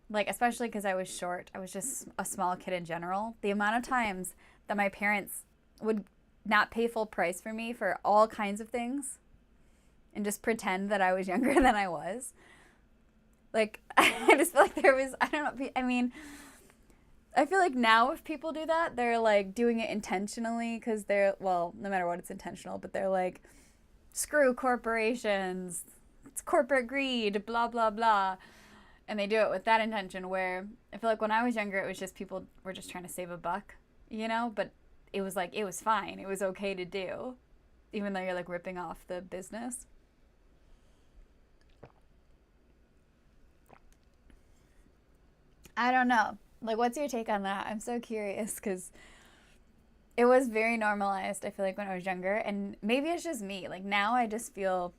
like, especially because I was short, I was just a small kid in general, the amount of times that my parents would not pay full price for me for all kinds of things and just pretend that I was younger than I was. Like, I just feel like there was, I don't know, I mean, I feel like now if people do that, they're like doing it intentionally because they're, well, no matter what, it's intentional, but they're like, screw corporations, it's corporate greed, blah, blah, blah. And they do it with that intention where I feel like when I was younger, it was just people were just trying to save a buck, you know? But it was like, it was fine. It was okay to do, even though you're like ripping off the business. I don't know. Like, what's your take on that? I'm so curious because it was very normalized, I feel like, when I was younger. And maybe it's just me. Like, now I just feel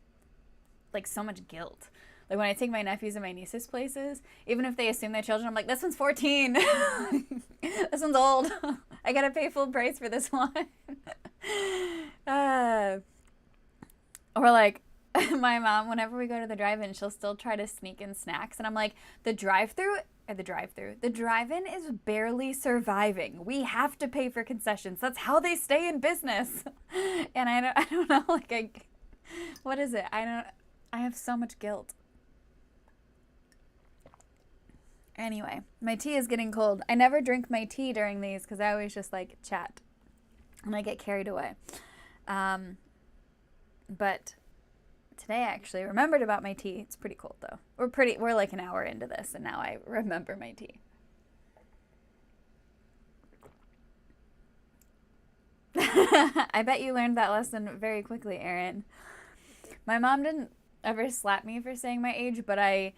like so much guilt. Like, when I take my nephews and my nieces places, even if they assume they're children, I'm like, this one's 14. This one's old. I gotta pay full price for this one. uh, or like, my mom, whenever we go to the drive-in, she'll still try to sneak in snacks. And I'm like, the drive-in is barely surviving. We have to pay for concessions. That's how they stay in business. And I don't know, like, what is it? I have so much guilt. Anyway, my tea is getting cold. I never drink my tea during these because I always just like chat and I get carried away. But today I actually remembered about my tea. It's pretty cold though. We're like an hour into this and now I remember my tea. I bet you learned that lesson very quickly, Erin. My mom didn't ever slap me for saying my age, but I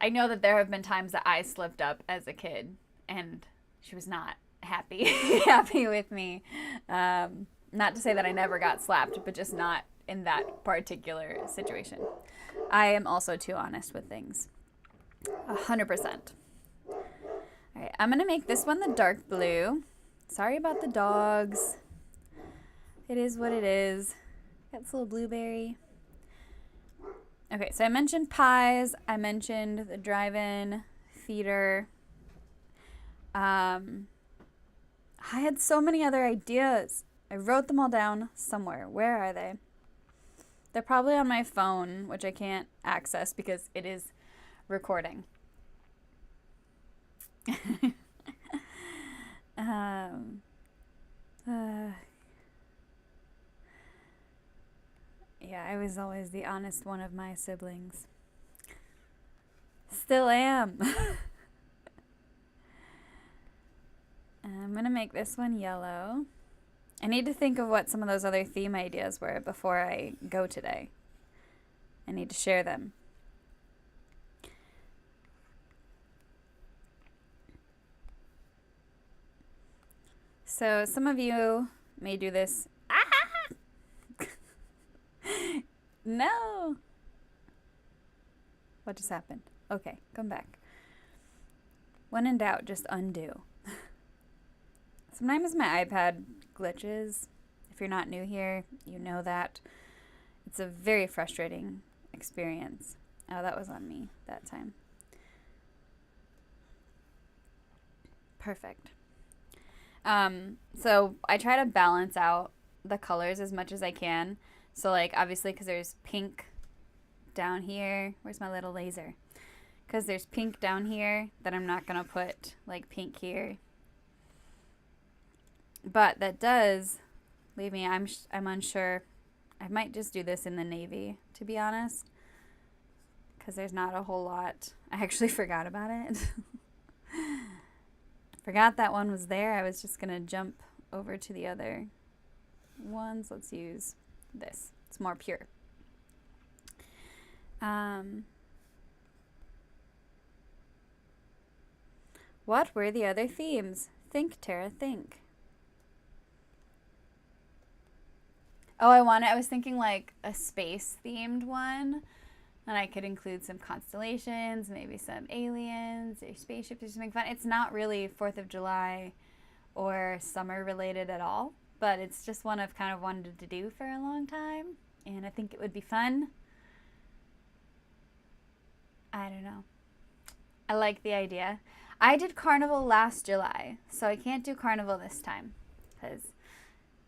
know that there have been times that I slipped up as a kid and she was not happy with me. Not to say that I never got slapped, but just not in that particular situation. I am also too honest with things. 100%. All right, I'm going to make this one the dark blue. Sorry about the dogs. It is what it is. Got this little blueberry. Okay, so I mentioned pies. I mentioned the drive-in theater. I had so many other ideas. I wrote them all down somewhere. Where are they? They're probably on my phone, which I can't access because it is recording. Yeah, I was always the honest one of my siblings. Still am. I'm going to make this one yellow. I need to think of what some of those other theme ideas were before I go today. I need to share them. So some of you may do this. Ah! No! What just happened? Okay, come back. When in doubt, just undo. Sometimes my iPad glitches. If you're not new here, you know that. It's a very frustrating experience. Oh, that was on me that time. Perfect. So I try to balance out the colors as much as I can. So like obviously because there's pink down here. Where's my little laser? Because there's pink down here that I'm not going to put like pink here. But that does leave me, I'm unsure. I might just do this in the navy, to be honest. Because there's not a whole lot. I actually forgot about it. Forgot that one was there. I was just going to jump over to the other ones. Let's use this. It's more pure. What were the other themes? Think, Tara, think. Oh, I was thinking like a space-themed one. And I could include some constellations, maybe some aliens or spaceships or something fun. It's not really 4th of July or summer related at all. But it's just one I've kind of wanted to do for a long time. And I think it would be fun. I don't know. I like the idea. I did Carnival last July, so I can't do Carnival this time. Because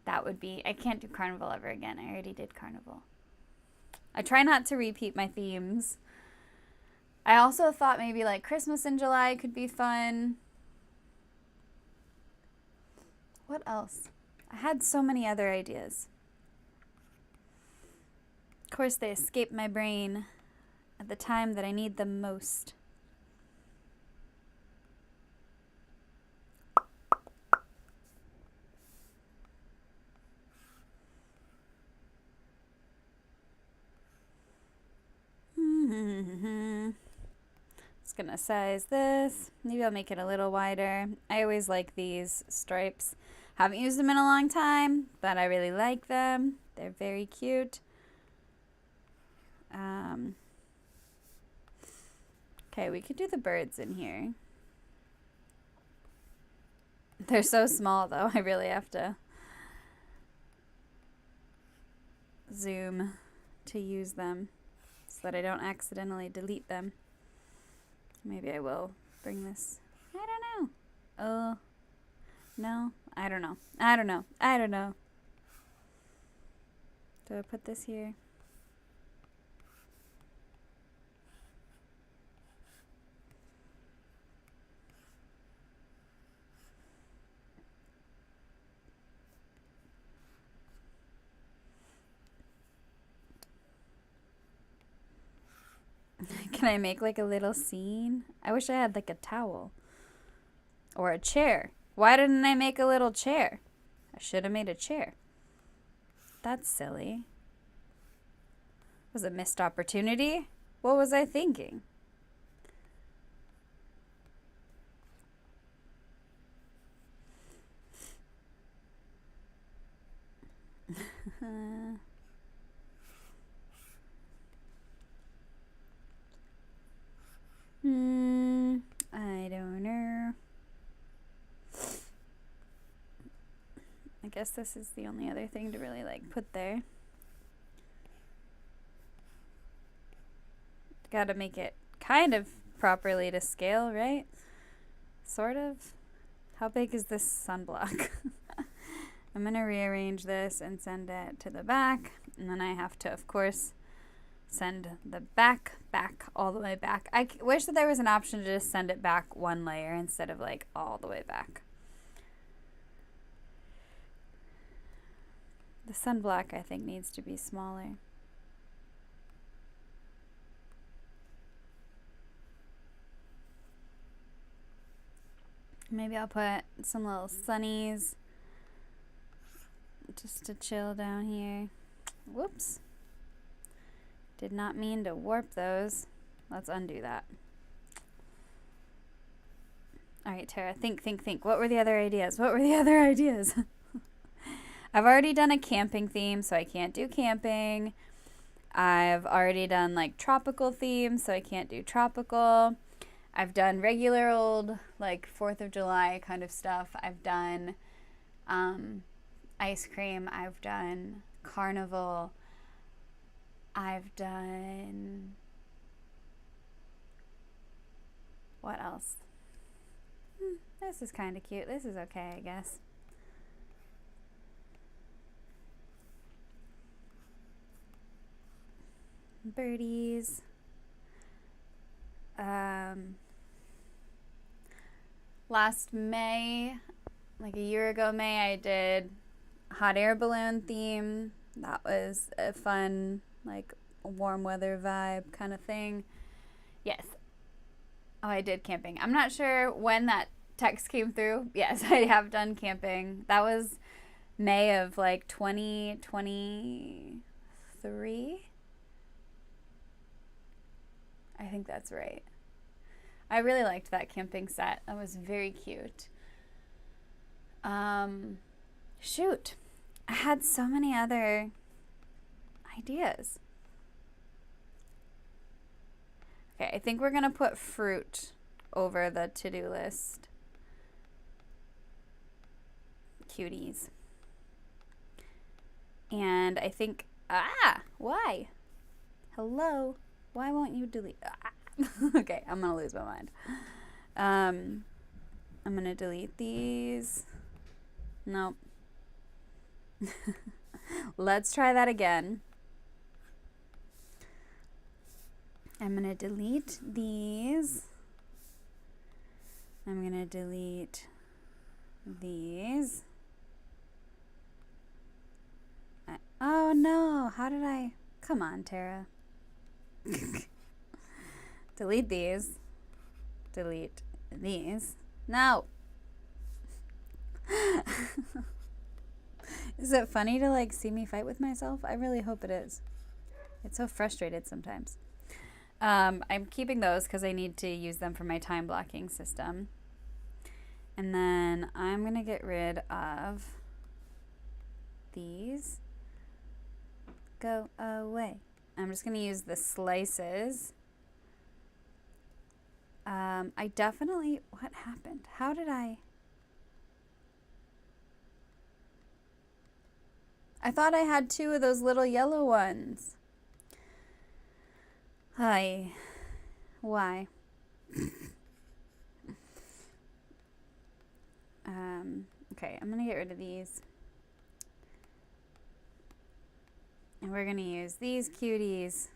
that would be, I can't do Carnival ever again. I already did Carnival. I try not to repeat my themes. I also thought maybe like Christmas in July could be fun. What else? I had so many other ideas. Of course, they escape my brain at the time that I need them most. Just gonna size this. Maybe I'll make it a little wider. I always like these stripes. Haven't used them in a long time, but I really like them. They're very cute. Okay, we could do the birds in here. They're so small though, I really have to zoom to use them so that I don't accidentally delete them. Maybe I will bring this. I don't know. Oh, no. I don't know. I don't know. I don't know. Do I put this here? Can I make like a little scene? I wish I had like a towel. Or a chair. Why didn't I make a little chair? I should have made a chair. That's silly. Was it a missed opportunity? What was I thinking? I don't know. I guess this is the only other thing to really like put there. Gotta make it kind of properly to scale, right? Sort of. How big is this sunblock? I'm gonna rearrange this and send it to the back. And then I have to, of course, send the back all the way back. I wish that there was an option to just send it back one layer instead of like all the way back. The sunblock, I think, needs to be smaller. Maybe I'll put some little sunnies just to chill down here. Whoops. Did not mean to warp those. Let's undo that. All right, Tara, think. What were the other ideas? I've already done a camping theme, so I can't do camping. I've already done like tropical themes, so I can't do tropical. I've done regular old like 4th of July kind of stuff. I've done ice cream. I've done carnival. I've done, what else? This is kind of cute. This is okay, I guess. Birdies. Last May, like a year ago May, I did hot air balloon theme. That was a fun, like, warm weather vibe kind of thing. Yes. Oh, I did camping. I'm not sure when that text came through. Yes, I have done camping. That was May of like 2023. I think that's right. I really liked that camping set. That was very cute. Shoot. I had so many other ideas. Okay, I think we're going to put fruit over the to-do list. Cuties. And I think, why? Hello? Why won't you delete? Okay, I'm going to lose my mind. I'm going to delete these. Nope. Let's try that again. I'm going to delete these. I'm going to delete these. Oh no, how did I? Come on, Tara. Delete these. Delete these. No. Is it funny to like see me fight with myself? I really hope it is. It's so frustrated sometimes. I'm keeping those because I need to use them for my time blocking system. And then I'm going to get rid of these. Go away. I'm just going to use the slices. I definitely, what happened? How did I thought I had 2 of those little yellow ones. Hi. Why? Okay, I'm going to get rid of these. And we're going to use these cuties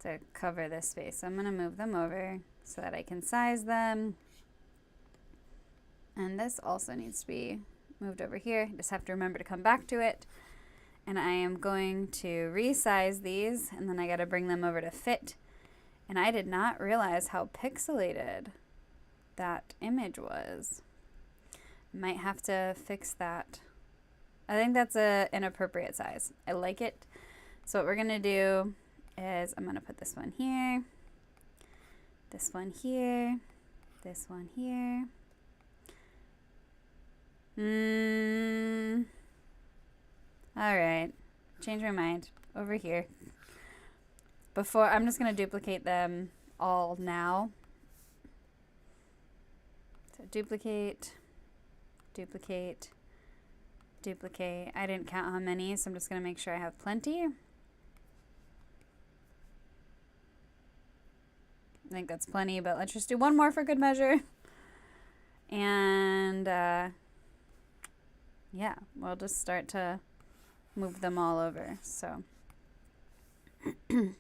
to cover this space. So I'm going to move them over so that I can size them. And this also needs to be moved over here. Just have to remember to come back to it. And I am going to resize these, and then I got to bring them over to fit. And I did not realize how pixelated that image was. Might have to fix that. I think that's an inappropriate size. I like it. So what we're going to do is I'm going to put this one here, this one here, this one here. All right. Change my mind. Over here. I'm just going to duplicate them all now. So duplicate, duplicate, duplicate. I didn't count how many, so I'm just going to make sure I have plenty. I think that's plenty, but let's just do one more for good measure. And yeah, we'll just start to move them all over. So it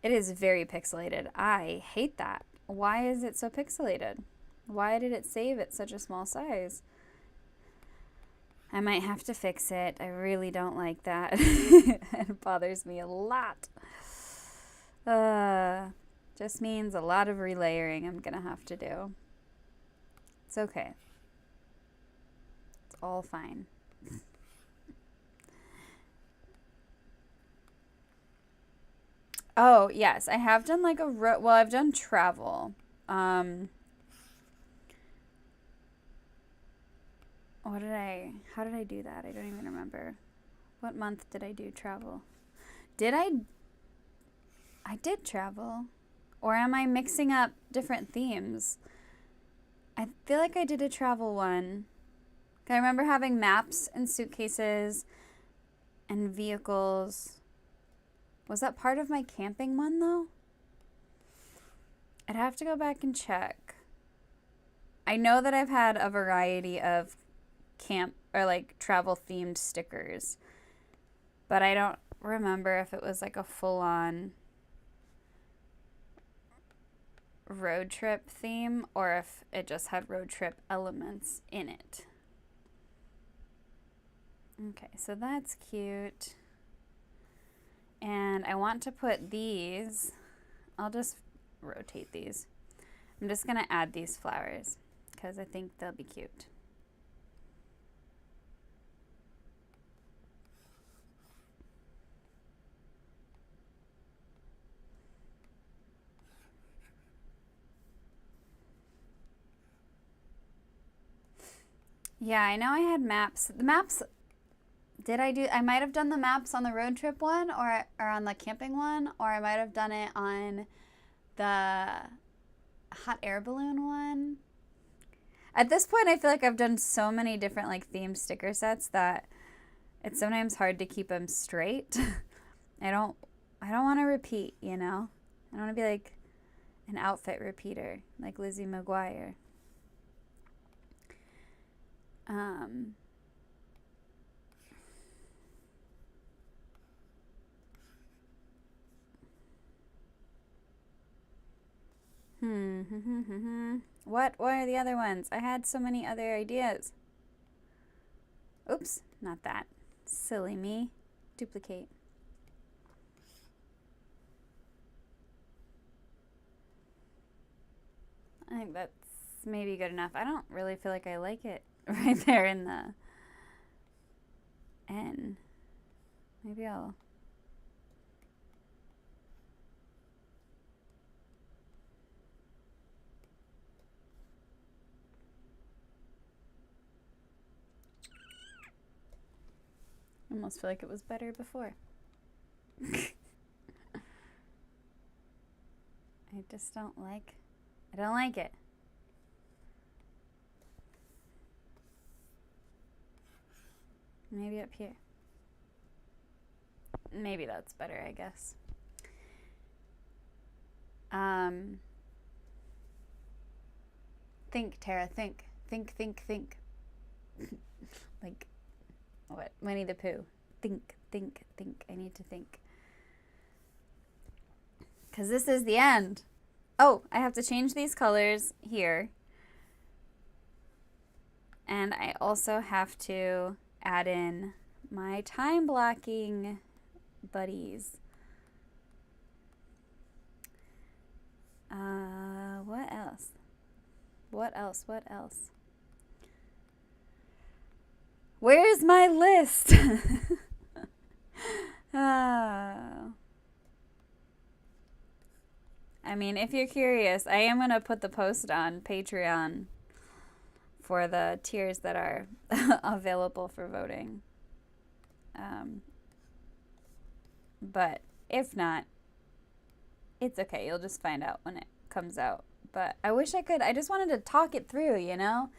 is very pixelated. I hate that. Why is it so pixelated? Why did it save at such a small size? I might have to fix it. I really don't like that. It bothers me a lot. Just means a lot of relayering I'm gonna have to do. It's okay. It's all fine. Oh, yes. I have done like I've done travel. How did I do that? I don't even remember. What month did I do travel? I did travel. Or am I mixing up different themes? I feel like I did a travel one. I remember having maps and suitcases and vehicles. Was that part of my camping one, though? I'd have to go back and check. I know that I've had a variety of camp or like travel themed stickers, but I don't remember if it was like a full-on road trip theme or if it just had road trip elements in it. Okay, so that's cute. And I want to put these, I'll just rotate these. I'm just gonna add these flowers because I think they'll be cute. Yeah, I know I had maps. The maps, I might have done the maps on the road trip one or on the camping one, or I might have done it on the hot air balloon one. At this point, I feel like I've done so many different like themed sticker sets that it's sometimes hard to keep them straight. I don't want to repeat, you know? I don't want to be like an outfit repeater like Lizzie McGuire. What are the other ones? I had so many other ideas. Oops, not that. Silly me. Duplicate. I think that's maybe good enough. I don't really feel like I like it right there in the N. Maybe I'll... I almost feel like it was better before. I just don't like... I don't like it. Maybe up here. Maybe that's better, I guess. Think, Tara, think. Think. Like, what? Winnie the Pooh. Think. I need to think. Because this is the end. Oh, I have to change these colors here. And I also have to add in my time blocking buddies. What else? Where's my list? Oh. I mean, if you're curious, I am going to put the post on Patreon for the tiers that are available for voting. But if not, it's okay. You'll just find out when it comes out. But I wish I could. I just wanted to talk it through, you know?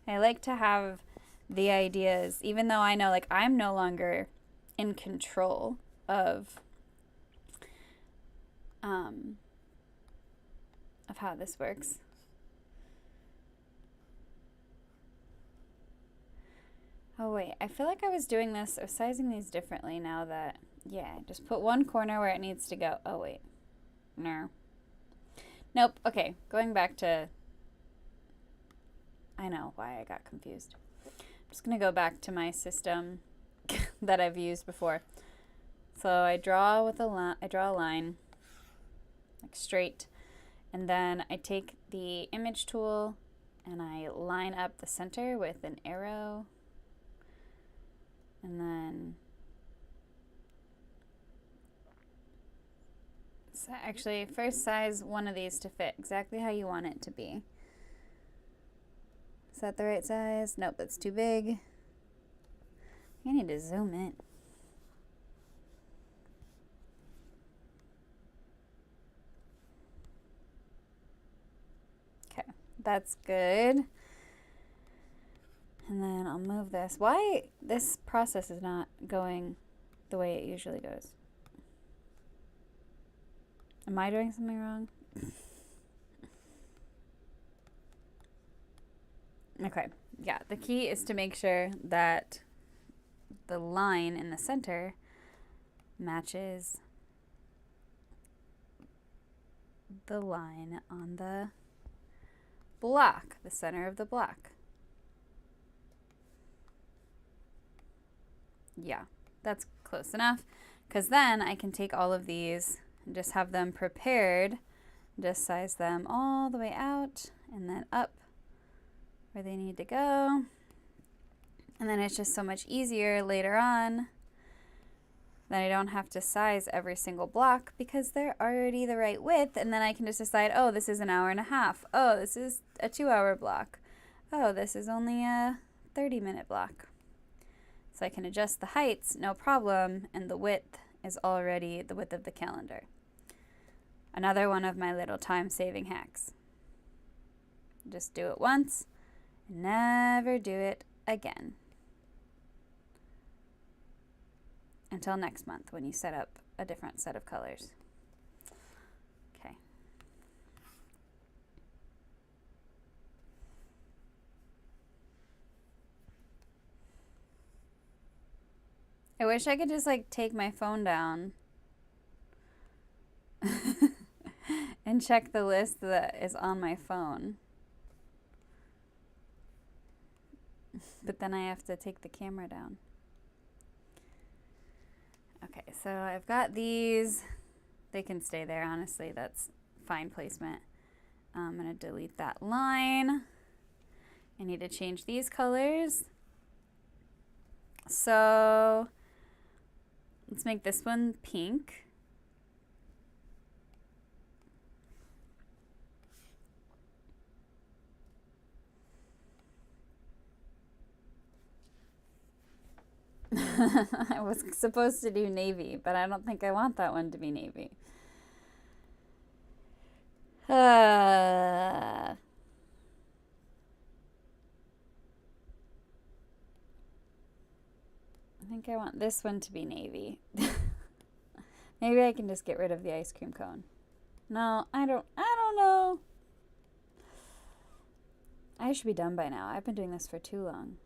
I like to have the ideas, even though I know, like, I'm no longer in control of how this works. Oh wait, I feel like I was doing this, I was sizing these differently now that, yeah, just put one corner where it needs to go. Oh wait, no. Nope, okay, going back to, I know why I got confused. I'm just gonna go back to my system that I've used before. So I draw with a line, like straight, and then I take the image tool and I line up the center with an arrow. And then, so actually first size one of these to fit exactly how you want it to be. Is that the right size? Nope, that's too big. I need to zoom in. Okay, that's good. And then I'll move this. Why this process is not going the way it usually goes? Am I doing something wrong? Okay, yeah, the key is to make sure that the line in the center matches the line on the block, the center of the block. Yeah, that's close enough, because then I can take all of these and just have them prepared, just size them all the way out and then up where they need to go. And then it's just so much easier later on that I don't have to size every single block because they're already the right width, and then I can just decide, oh, this is an hour and a half. Oh, this is a 2-hour block. Oh, this is only a 30-minute block. So I can adjust the heights, no problem, and the width is already the width of the calendar. Another one of my little time-saving hacks. Just do it once, and never do it again. Until next month when you set up a different set of colors. Okay. I wish I could just like take my phone down and check the list that is on my phone. But then I have to take the camera down. Okay, so I've got these. They can stay there, honestly. That's fine placement. I'm going to delete that line. I need to change these colors. So let's make this one pink. I was supposed to do navy, but I don't think I want that one to be navy. I think I want this one to be navy. Maybe I can just get rid of the ice cream cone. No, I don't know. I should be done by now. I've been doing this for too long.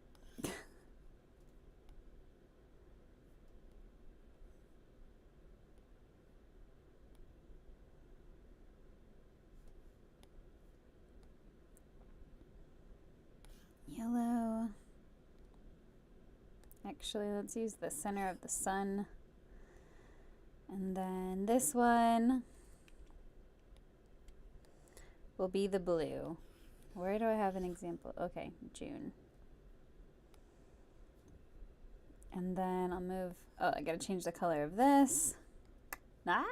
Yellow. Actually, let's use the center of the sun. And then this one will be the blue. Where do I have an example? Okay, June. And then I'll move, oh, I gotta change the color of this. Ah!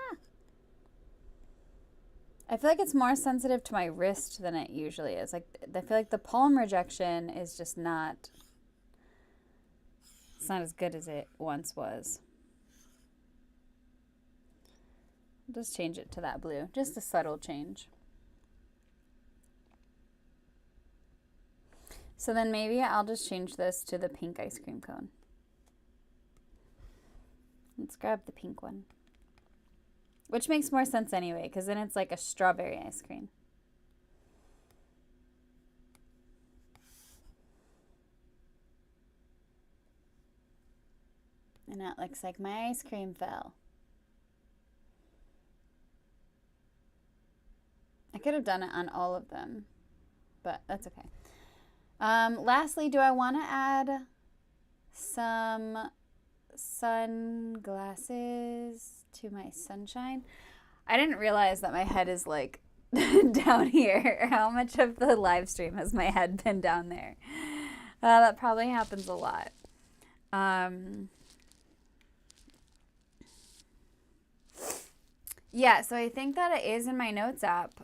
I feel like it's more sensitive to my wrist than it usually is. Like, I feel like the palm rejection is just not, it's not as good as it once was. Just change it to that blue. Just a subtle change. So then maybe I'll just change this to the pink ice cream cone. Let's grab the pink one. Which makes more sense anyway, because then it's like a strawberry ice cream. And that looks like my ice cream fell. I could have done it on all of them, but that's okay. Lastly, do I want to add some sunglasses to my sunshine? I didn't realize that my head is like down here. How much of the live stream has my head been down there? That probably happens a lot. Yeah, so I think that it is in my notes app,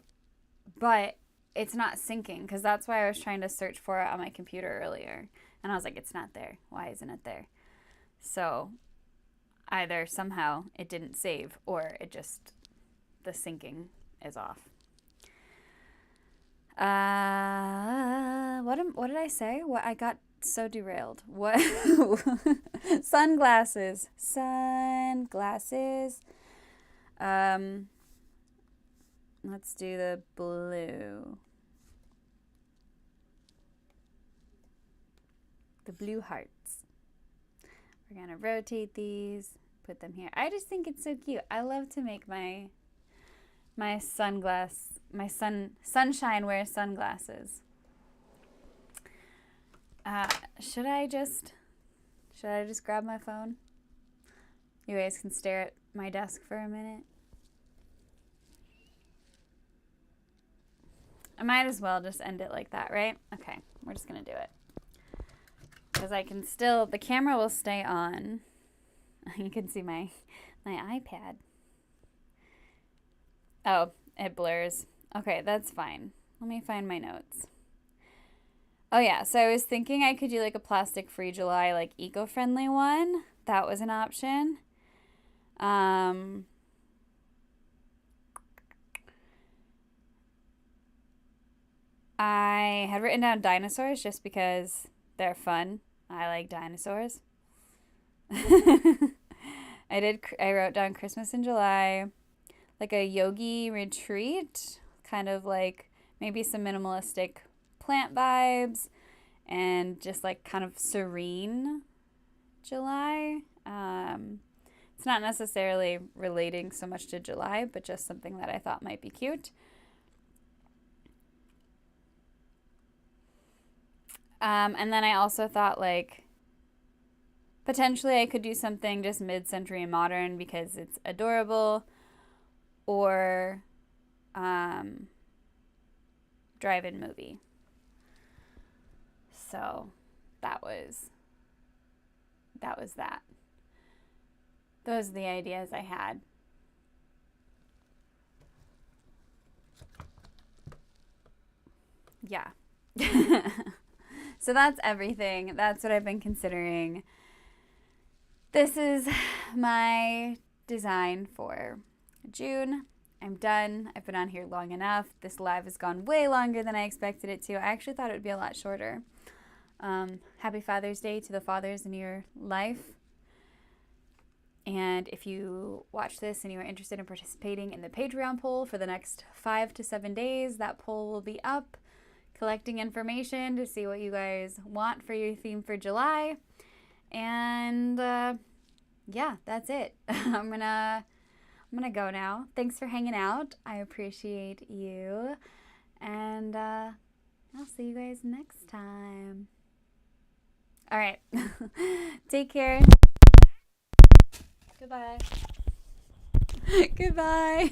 but it's not syncing, because that's why I was trying to search for it on my computer earlier. And I was like, it's not there. Why isn't it there? So either somehow it didn't save, or it just, the syncing is off. What did I say? What I got so derailed. What? Sunglasses. Sunglasses. Let's do the blue. The blue hearts. We're going to rotate these, put them here. I just think it's so cute. I love to make my sunshine wear sunglasses. Should I just grab my phone? You guys can stare at my desk for a minute. I might as well just end it like that, right? Okay, we're just gonna do it. Because I can still, the camera will stay on. You can see my iPad. Oh, it blurs. Okay, that's fine. Let me find my notes. Oh yeah, so I was thinking I could do like a plastic-free July, like eco-friendly one. That was an option. I had written down dinosaurs just because they're fun. I like dinosaurs. I wrote down Christmas in July, like a yogi retreat, kind of like maybe some minimalistic plant vibes, and just like kind of serene July. It's not necessarily relating so much to July, but just something that I thought might be cute. And then I also thought like potentially I could do something just mid-century and modern because it's adorable, or drive-in movie. So that was that. Those are the ideas I had. Yeah. So that's everything. That's what I've been considering. This is my design for June. I'm done. I've been on here long enough. This live has gone way longer than I expected it to. I actually thought it would be a lot shorter. Happy Father's Day to the fathers in your life. And if you watch this and you are interested in participating in the Patreon poll for the next 5 to 7 days, that poll will be up, collecting information to see what you guys want for your theme for July. And yeah, that's it. I'm gonna go now. Thanks for hanging out. I appreciate you. And I'll see you guys next time. All right. Take care. Goodbye. Goodbye.